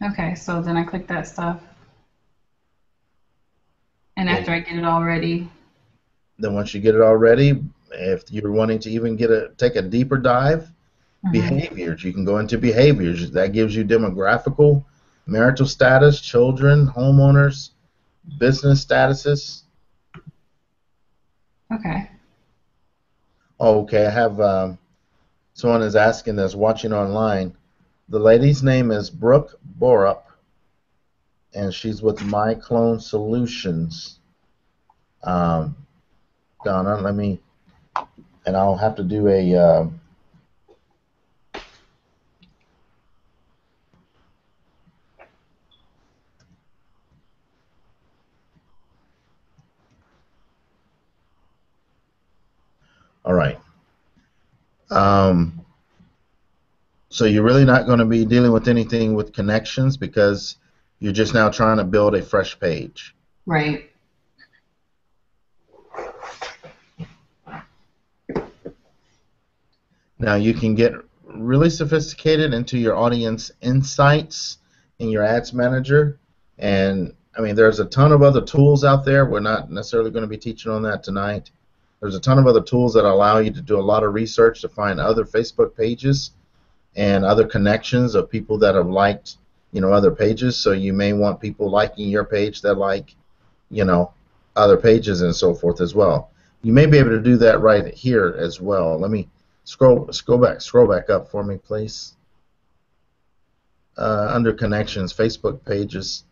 Okay, so then I click that stuff. And after I get it all ready. Then once you get it all ready, if you're wanting to even take a deeper dive, behaviors. You can go into behaviors. That gives you demographical, marital status, children, homeowners, business statuses. Okay. Oh, okay. I have someone is asking that's watching online. The lady's name is Brooke Borup, and she's with My Clone Solutions. Donna, and I'll have to do a. All right. So you're really not going to be dealing with anything with connections because you're just now trying to build a fresh page. Right. Now you can get really sophisticated into your audience insights in your ads manager, and I mean there's a ton of other tools out there. We're not necessarily going to be teaching on that tonight. There's a ton of other tools that allow you to do a lot of research to find other Facebook pages and other connections of people that have liked, other pages. So you may want people liking your page that like, other pages and so forth as well. You may be able to do that right here as well. Let me scroll back up for me, please. Under connections, Facebook pages.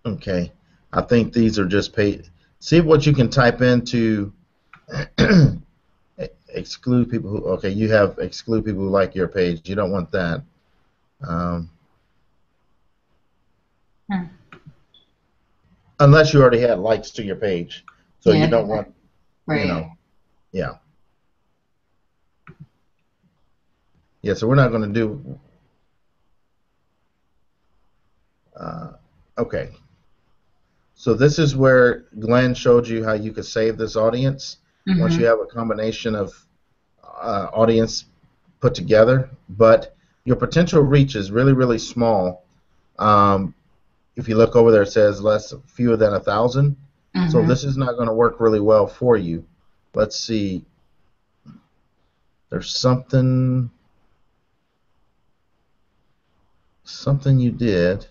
Okay, I think these are just paid. See what you can type into exclude people who, okay, you have exclude people who like your page. You don't want that. Unless you already had likes to your page. So Yeah, you don't want, right. you know, yeah. Yeah, so we're not going to do, okay. So this is where Glenn showed you how you could save this audience. Once you have a combination of audience put together, but your potential reach is really, really small. If you look over there, it says fewer than 1,000. So this is not going to work really well for you. Let's see. There's something you did.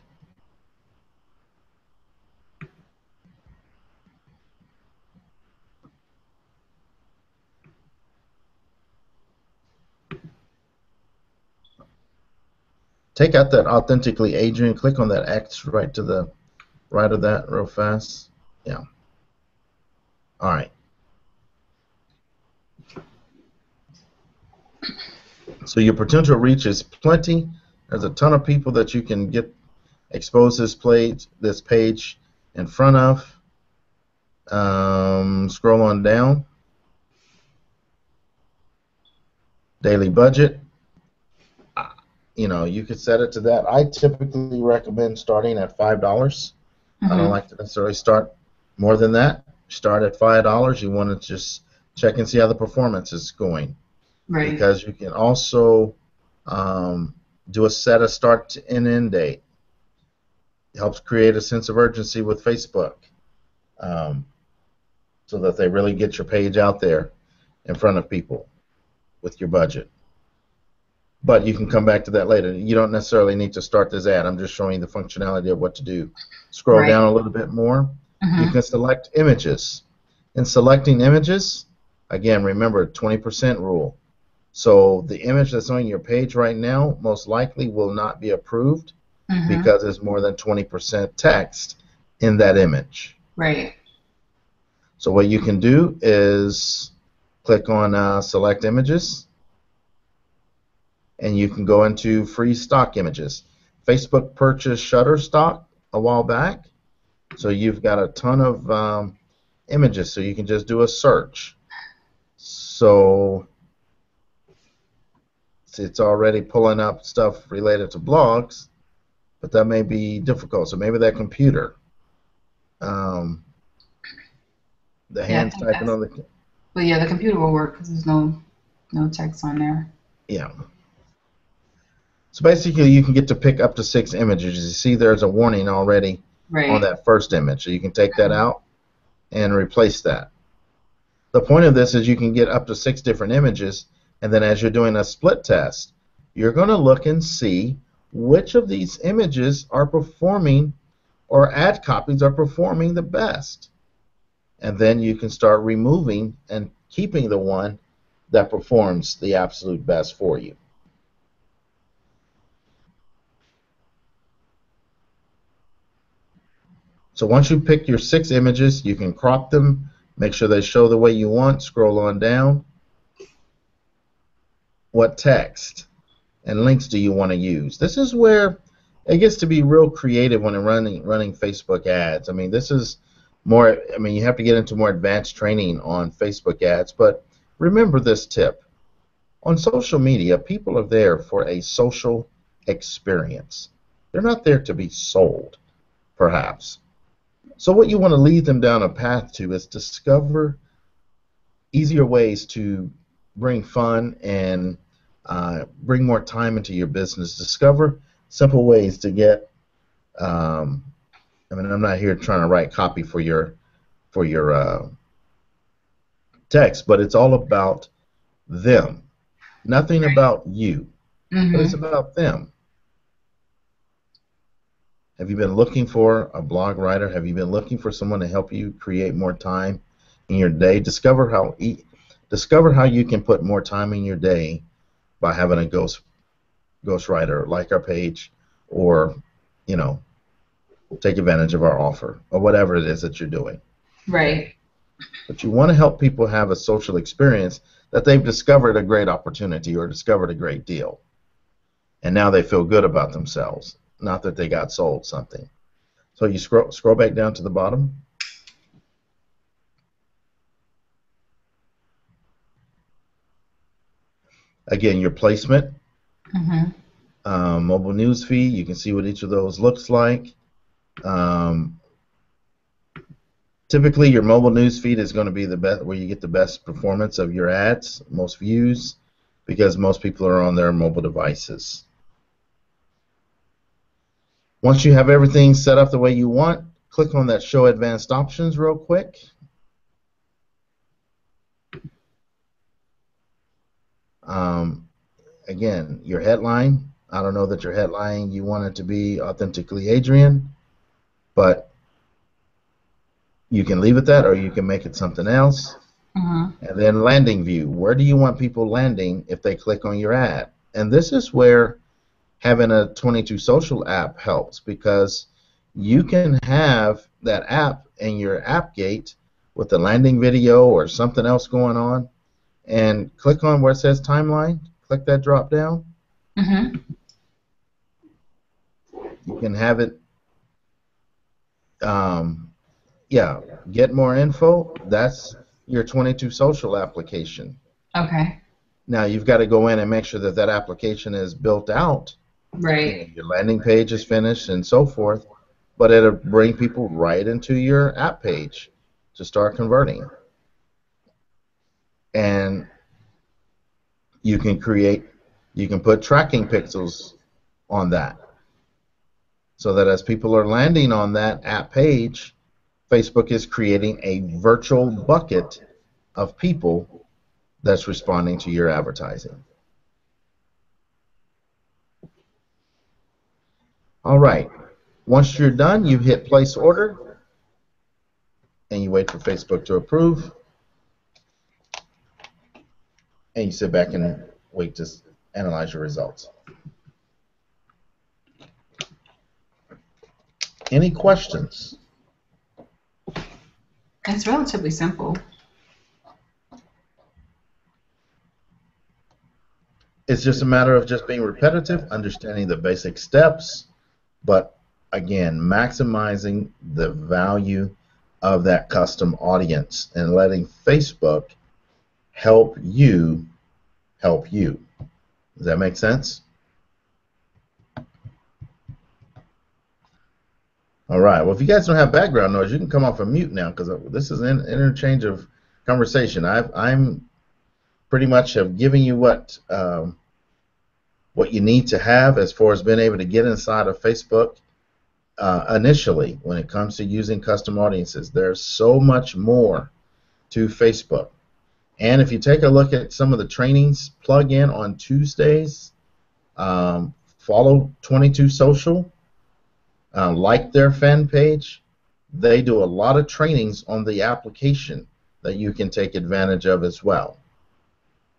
Take out that authentically Adrian. Click on that X right to the right of that real fast. Yeah. All right. So your potential reach is plenty. There's a ton of people that you can expose this page in front of. Scroll on down. Daily budget. You could set it to that. I typically recommend starting at $5. I don't like to necessarily start more than that. Start at $5. You want to just check and see how the performance is going. Right. Because you can also do a set a start and end date. It helps create a sense of urgency with Facebook, so that they really get your page out there in front of people with your budget. But you can come back to that later. You don't necessarily need to start this ad. I'm just showing you the functionality of what to do. Scroll down a little bit more. You can select images. In selecting images, again, remember 20% rule. So the image that's on your page right now most likely will not be approved because there's more than 20% text in that image. Right. So what you can do is click on select images, and you can go into free stock images. Facebook purchased Shutterstock a while back, so you've got a ton of images, so you can just do a search. So it's already pulling up stuff related to blogs, but that may be difficult. So maybe that computer, the hands typing on the. But yeah, the computer will work because there's no text on there. Yeah. So basically, you can get to pick up to 6 images. You see, there's a warning already on that first image, so you can take that out and replace that. The point of this is you can get up to 6 different images, and then as you're doing a split test, you're going to look and see which of these images are performing, or ad copies are performing the best. And then you can start removing and keeping the one that performs the absolute best for you. So once you pick your 6 images, you can crop them, make sure they show the way you want, scroll on down. What text and links do you want to use? This is where it gets to be real creative when running Facebook ads. I mean, this is more, you have to get into more advanced training on Facebook ads, but remember this tip. On social media, people are there for a social experience. They're not there to be sold, perhaps. So what you want to lead them down a path to is discover easier ways to bring fun and bring more time into your business. Discover simple ways to get. I'm not here trying to write copy for your text, but it's all about them. Nothing about you, but it's about them. Have you been looking for a blog writer? Have you been looking for someone to help you create more time in your day? Discover how you can put more time in your day by having a ghostwriter like our page, or take advantage of our offer, or whatever it is that you're doing. Right. But you want to help people have a social experience that they've discovered a great opportunity or discovered a great deal. And now they feel good about themselves, not that they got sold something. So you scroll back down to the bottom. Again, your placement, mobile news feed. You can see what each of those looks like. Typically, your mobile news feed is going to be the best, where you get the best performance of your ads, most views, because most people are on their mobile devices. Once you have everything set up the way you want, click on that Show Advanced Options real quick. Again, your headline. I don't know that your headline, you want it to be Authentically Adrian, but you can leave it that, or you can make it something else. And then landing view. Where do you want people landing if they click on your ad? And this is where having a 22 Social app helps, because you can have that app in your app gate with the landing video or something else going on, and click on where it says timeline. Click that drop down. You can have it, get more info. That's your 22 Social application. Okay. Now you've got to go in and make sure that that application is built out. Right. Your landing page is finished and so forth, but it'll bring people right into your app page to start converting. And you can put tracking pixels on that, so that as people are landing on that app page, Facebook is creating a virtual bucket of people that's responding to your advertising. All right. Once you're done, you hit place order, and you wait for Facebook to approve, and you sit back and wait to analyze your results. Any questions? It's relatively simple. It's just a matter of just being repetitive, understanding the basic steps, but again, maximizing the value of that custom audience and letting Facebook help you help you. Does that make sense? All right. Well, if you guys don't have background noise, you can come off of mute now, because this is an interchange of conversation. I'm pretty much have given you what you need to have as far as being able to get inside of Facebook initially when it comes to using custom audiences. There's so much more to Facebook. And if you take a look at some of the trainings, plug in on Tuesdays, follow 22 Social, like their fan page. They do a lot of trainings on the application that you can take advantage of as well.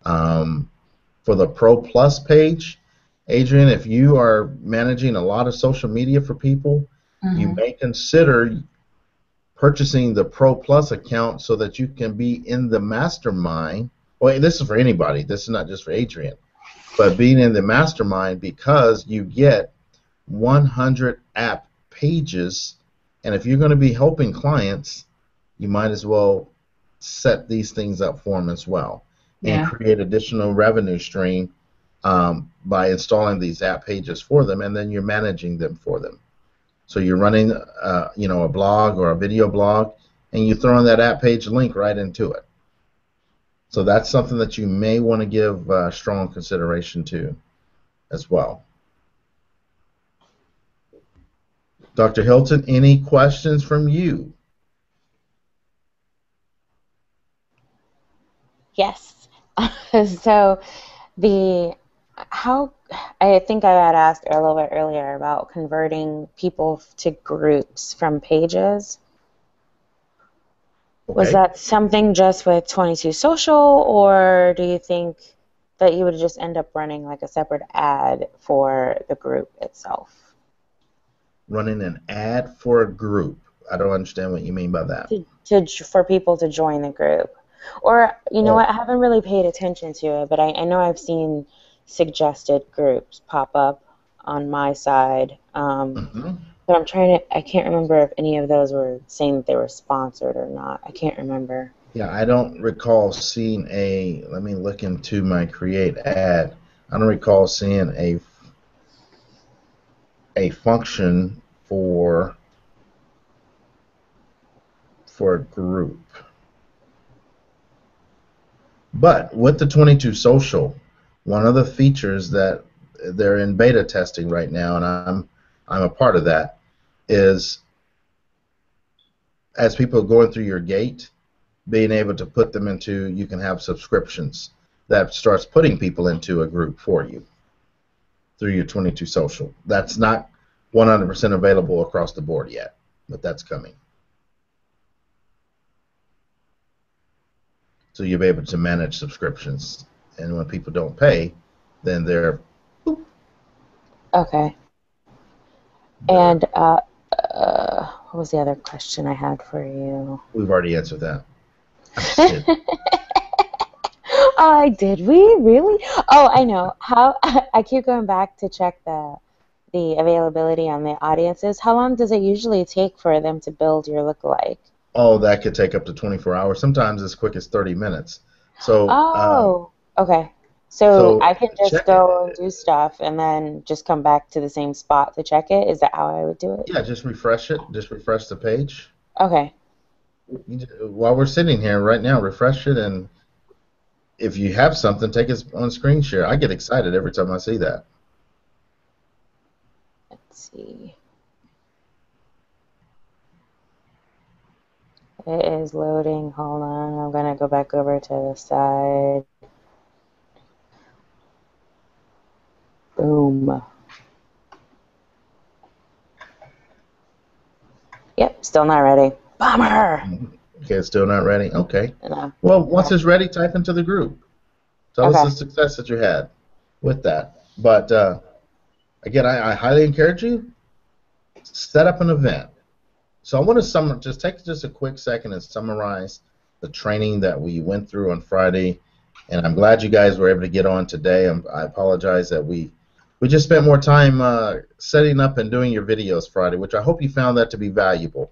For the Pro Plus page, Adrian, if you are managing a lot of social media for people, you may consider purchasing the Pro Plus account so that you can be in the mastermind. Well, this is for anybody. This is not just for Adrian. But being in the mastermind, because you get 100 app pages, and if you're going to be helping clients, you might as well set these things up for them as well, and create additional revenue stream by installing these app pages for them, and then you're managing them for them. So you're running a blog or a video blog, and you throw in that app page link right into it. So that's something that you may want to give strong consideration to as well. Dr. Hilton, any questions from you? Yes. So I think I had asked a little bit earlier about converting people to groups from pages. Okay. Was that something just with 22 Social, or do you think that you would just end up running like a separate ad for the group itself? Running an ad for a group. I don't understand what you mean by that. For people to join the group. Or, you know Oh. what, I haven't really paid attention to it, but I know I've seen suggested groups pop up on my side. Mhm. But I can't remember if any of those were saying that they were sponsored or not. I can't remember. Yeah, I don't recall seeing let me look into my create ad. I don't recall seeing a function for a group. But with the 22 Social, one of the features that they're in beta testing right now, and I'm a part of that, is as people are going through your gate, being able to put them into, you can have subscriptions that starts putting people into a group for you through your 22 Social. That's not 100% available across the board yet, but that's coming. So you'll be able to manage subscriptions, and when people don't pay, then Okay. And what was the other question I had for you? we've already answered that. Shit. Oh, did we really? Oh, I know. How I keep going back to check the availability on the audiences. How long does it usually take for them to build your lookalike? Oh, that could take up to 24 hours. Sometimes as quick as 30 minutes. So, Oh, okay. So I can just check go and it. do stuff and then just come back to the same spot to check it. Is that how I would do it? Yeah, just refresh it. Just refresh the page. Okay. While we're sitting here right now, refresh it, and if you have something, take it on screen share. I get excited every time I see that. Let's see. It is loading. Hold on. I'm going to go back over to the side. Boom. Yep, still not ready. Bummer. Okay, it's still not ready. Okay. No. Well, once it's ready, type into the group. Tell us Okay. the success that you had with that. But again, I highly encourage you, set up an event. So I want to just take just a quick second and summarize the training that we went through on Friday. And I'm glad you guys were able to get on today. I apologize that we just spent more time setting up and doing your videos Friday, which I hope you found that to be valuable.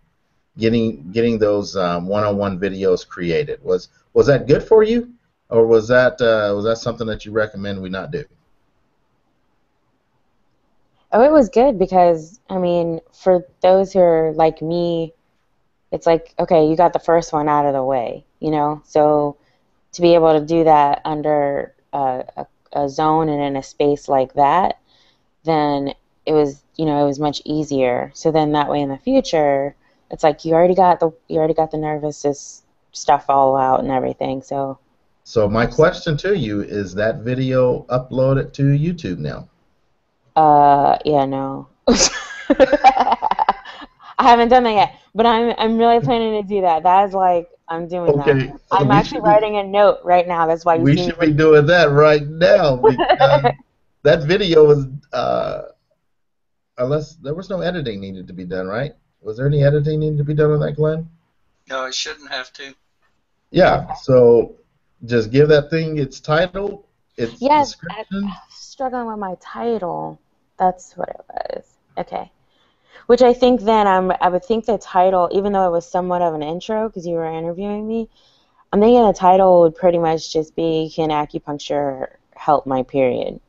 Getting those one-on-one videos created. Was that good for you, or was that something that you recommend we not do? Oh, it was good because, I mean, for those who are like me, it's like, okay, you got the first one out of the way, you know? So to be able to do that under a zone and in a space like that, then it was, you know, it was much easier. So then that way in the future, it's like you already got the nervous stuff all out and everything. So my question to you is, that video uploaded to YouTube now? yeah, no. I haven't done that yet, but I'm really planning to do that. That is like, I'm doing that. I'm actually writing a note right now. That's why you we see should me be doing that right now, because that video was unless there was no editing needed to be done, right? Was there any editing needed to be done on that, Glenn? No, I shouldn't have to. Yeah. So just give that thing its title, its Yes, description. I'm struggling with my title. That's what it was. Okay. Which I think then I would think the title, even though it was somewhat of an intro because you were interviewing me, I'm thinking the title would pretty much just be, can acupuncture help my period?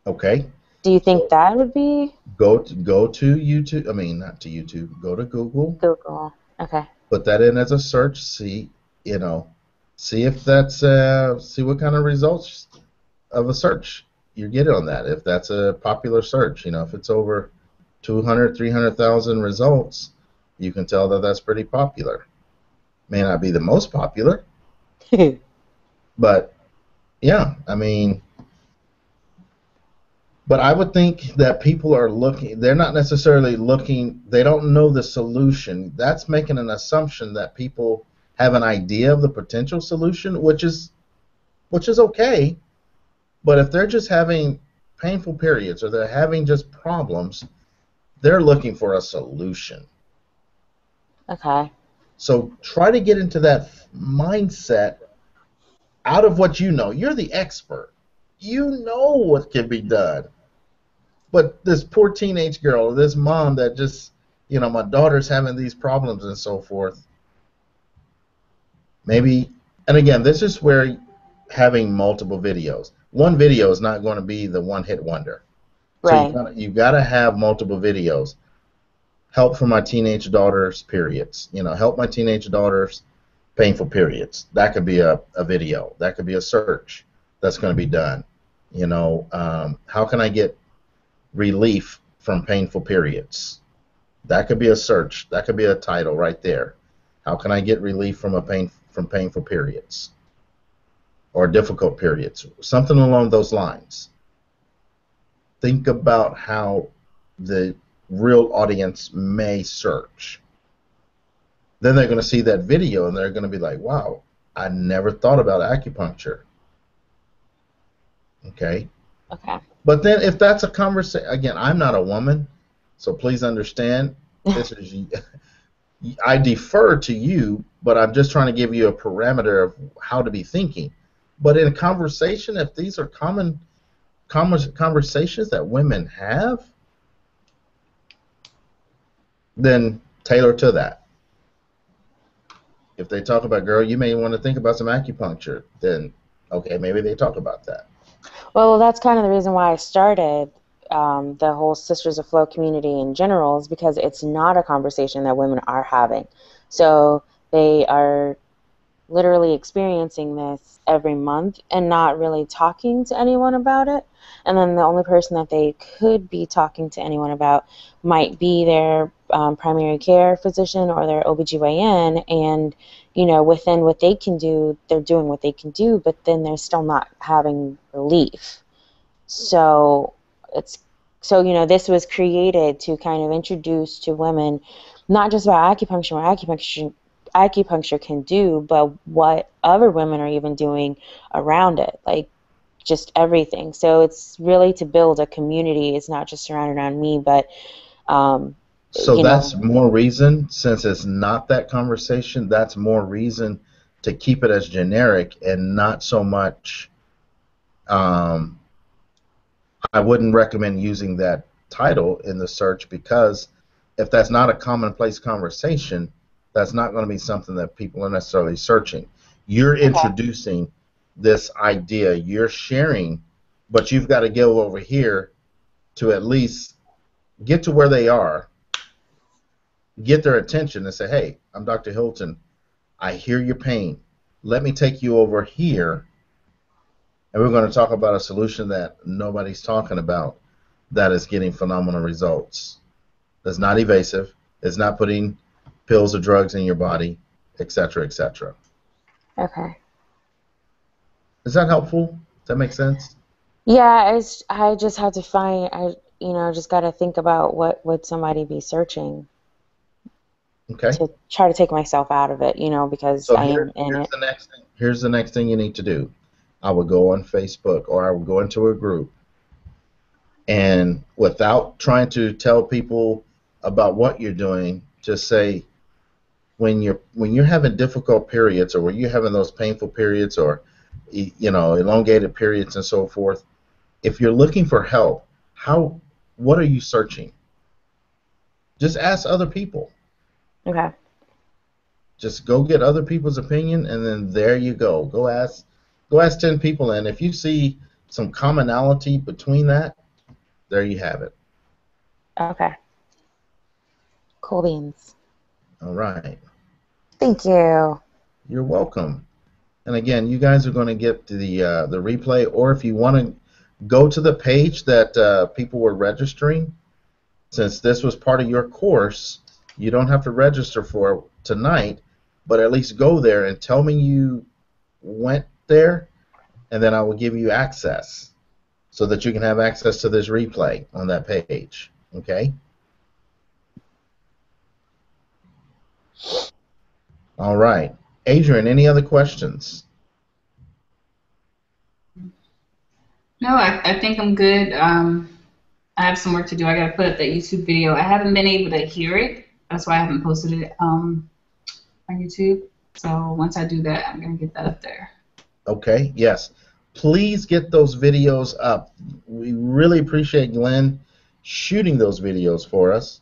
Okay. Do you think that would be? Go to YouTube. I mean, not to YouTube. Go to Google. Google. Okay. Put that in as a search. See if that's see what kind of results of a search you get on that. If that's a popular search, if it's over 200, 300,000 results, you can tell that that's pretty popular. May not be the most popular, but yeah, I mean, but I would think that people are looking, they're not necessarily looking, they don't know the solution. That's making an assumption that people have an idea of the potential solution, which is okay. But if they're just having painful periods or they're having just problems, they're looking for a solution. Okay. So try to get into that mindset out of what you know. You're the expert. You know what can be done. But this poor teenage girl, this mom that just, my daughter's having these problems and so forth. Maybe, and again, this is where having multiple videos. One video is not going to be the one-hit wonder. Right. So you've got to have multiple videos. Help for my teenage daughter's periods. Help my teenage daughter's painful periods. That could be a video. That could be a search that's going to be done. How can I get relief from painful periods? That could be a search. That could be a title right there. How can I get relief from painful periods or difficult periods? Something along those lines. Think about how the real audience may search. Then they're going to see that video and they're going to be like, wow, I never thought about acupuncture. Okay. But then if that's a conversation, again, I'm not a woman, so please understand, this is I defer to you, but I'm just trying to give you a parameter of how to be thinking. But in a conversation, if these are common conversations that women have, then tailor to that. If they talk about, girl, you may want to think about some acupuncture, then okay, maybe they talk about that. Well, that's kind of the reason why I started the whole Sisters of Flow community in general, is because it's not a conversation that women are having. So they are literally experiencing this every month and not really talking to anyone about it. And then the only person that they could be talking to anyone about might be their primary care physician or their OBGYN. And, within what they can do, they're doing what they can do, but then they're still not having relief. So this was created to kind of introduce to women not just about acupuncture, what acupuncture can do, but what other women are even doing around it, like just everything. So it's really to build a community. It's not just surrounded around me, but so that's more reason, since it's not that conversation, that's more reason to keep it as generic and not so much. I wouldn't recommend using that title in the search, because if that's not a commonplace conversation, that's not going to be something that people are necessarily searching. You're introducing this idea, you're sharing, but you've got to go over here to at least get to where they are, get their attention and say, hey, I'm Dr. Hilton. I hear your pain. Let me take you over here, and we're going to talk about a solution that nobody's talking about that is getting phenomenal results. That's not evasive. It's not putting pills or drugs in your body, etc., etc. Okay. Is that helpful? Does that make sense? Yeah, I just had to find, just got to think about what would somebody be searching. Okay. To try to take myself out of it, because so I am in it. Here's the next thing you need to do. I would go on Facebook, or I would go into a group, and without trying to tell people about what you're doing, just say, when you're having difficult periods, or when you're having those painful periods, or elongated periods and so forth, if you're looking for help, what are you searching? Just ask other people. Okay. Just go get other people's opinion, and then there you go. Go ask 10 people, and if you see some commonality between that, there you have it. Okay. Cool beans. All right. Thank you. You're welcome. And again, you guys are going to get the replay, or if you want to go to the page that people were registering, since this was part of your course, you don't have to register for tonight, but at least go there and tell me you went there, and then I will give you access so that you can have access to this replay on that page. Okay? All right. Adrian, any other questions? No, I think I'm good. I have some work to do. I got to put up that YouTube video. I haven't been able to hear it. That's why I haven't posted it on YouTube. So once I do that, I'm gonna get that up there. Okay, yes. Please get those videos up. We really appreciate Glenn shooting those videos for us.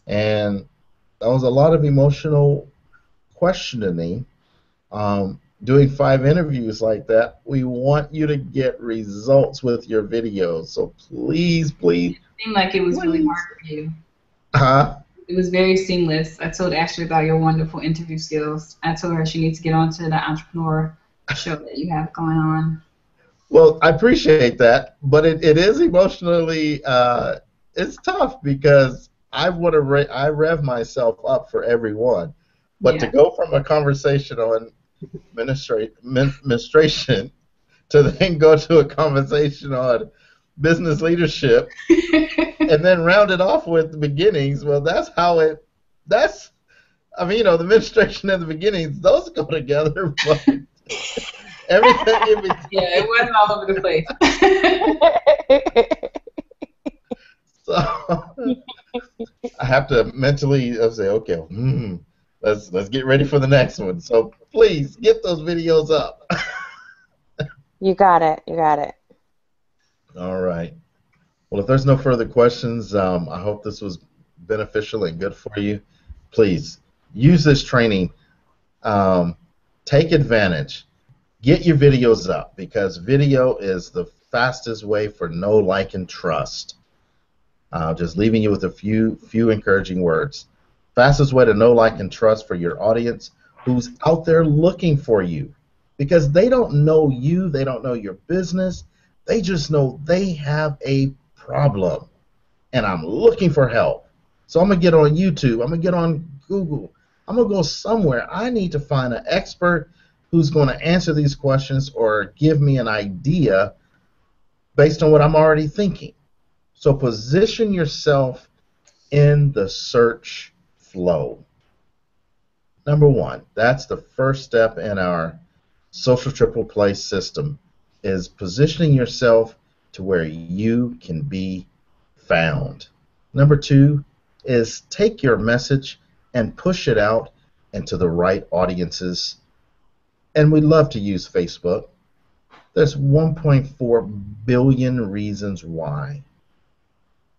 And that was a lot of emotional questioning. Doing 5 interviews like that, we want you to get results with your videos. So please, please. It seemed like it was really hard for you. Huh? It was very seamless. I told Ashley about your wonderful interview skills. I told her she needs to get onto the entrepreneur show that you have going on. Well, I appreciate that, but it is emotionally, it's tough because I want to I rev myself up for everyone, but to go from a conversation on administration to then go to a conversation on business leadership and then round it off with the beginnings, well, that's how it, that's, I mean, the administration and the beginnings, those go together, but everything in between. Yeah, it wasn't all over the place. So I have to mentally say, okay, let's get ready for the next one. So please get those videos up. You got it. You got it. All right. Well, if there's no further questions, I hope this was beneficial and good for you. Please use this training. Take advantage. Get your videos up because video is the fastest way for know, like, and trust. Just leaving you with a few encouraging words. Fastest way to know, like, and trust for your audience who's out there looking for you because they don't know you, they don't know your business, they just know they have a problem and I'm looking for help. So I'm going to get on YouTube, I'm going to get on Google, I'm going to go somewhere. I need to find an expert who's going to answer these questions or give me an idea based on what I'm already thinking. So position yourself in the search flow. Number one, that's the first step in our social triple play system, is positioning yourself to where you can be found. Number two is take your message and push it out into the right audiences. And we love to use Facebook. There's 1.4 billion reasons why.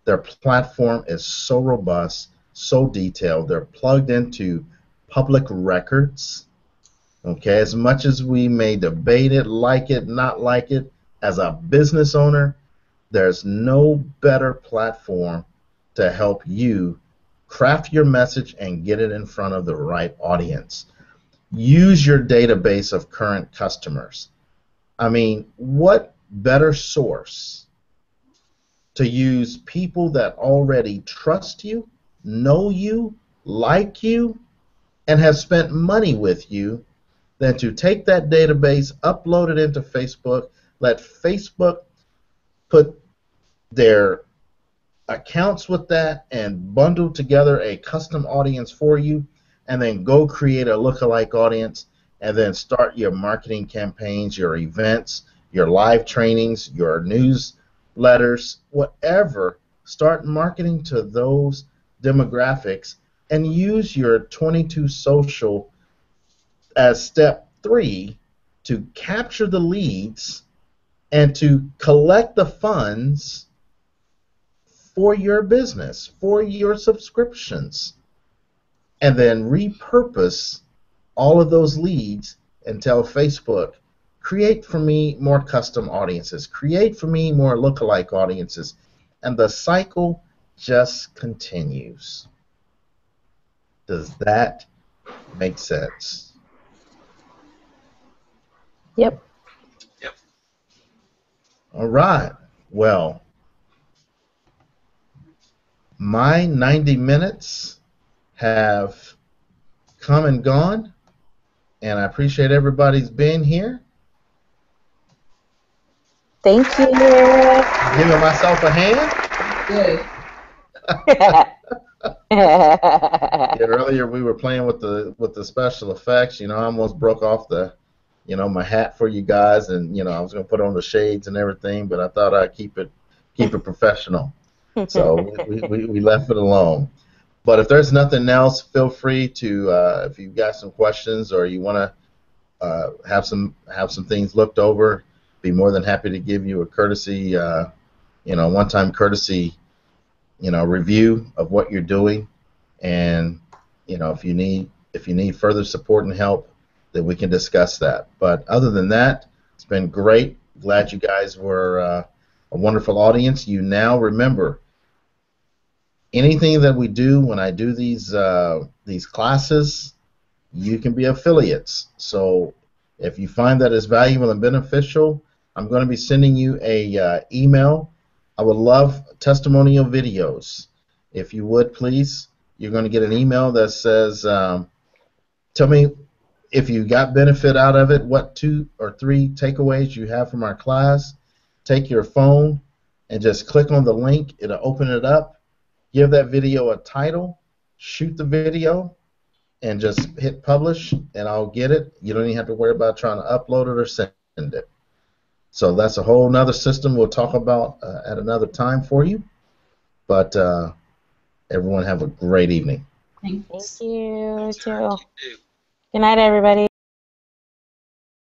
Their platform is so robust, so detailed. They're plugged into public records. Okay, as much as we may debate it, not like it, as a business owner, there's no better platform to help you craft your message and get it in front of the right audience. Use your database of current customers. I mean, what better source to use people that already trust you, know you, like you, and have spent money with you than to take that database, upload it into Facebook, let Facebook put their accounts with that and bundle together a custom audience for you, and then go create a lookalike audience and then start your marketing campaigns, your events, your live trainings, your newsletters, whatever. Start marketing to those demographics and use your 22 social as step 3 to capture the leads and to collect the funds for your business, for your subscriptions, and then repurpose all of those leads and tell Facebook, create for me more custom audiences, create for me more lookalike audiences, and the cycle just continues. Does that make sense? Yep. Yep. All right. Well, my 90 minutes have come and gone, and I appreciate everybody's being here. Thank you. Giving myself a hand. Good. Yeah, earlier we were playing with the special effects. I almost broke off my hat for you guys, and I was gonna put on the shades and everything, but I thought I'd keep it professional. So we left it alone. But if there's nothing else, feel free to, if you've got some questions or you want to have some things looked over, be more than happy to give you a courtesy, one-time courtesy, review of what you're doing. And if you need further support and help, then we can discuss that. But other than that, it's been great. Glad you guys were a wonderful audience. You now remember, anything that we do when I do these classes, you can be affiliates. So if you find that it's valuable and beneficial, I'm going to be sending you a email. I would love testimonial videos. If you would, please, you're going to get an email that says, tell me if you got benefit out of it, what 2 or 3 takeaways you have from our class. Take your phone and just click on the link. It'll open it up. Give that video a title, shoot the video, and just hit publish, and I'll get it. You don't even have to worry about trying to upload it or send it. So that's a whole nother system we'll talk about at another time for you. But everyone have a great evening. Thanks. Thank you, too. You too. Good night, everybody.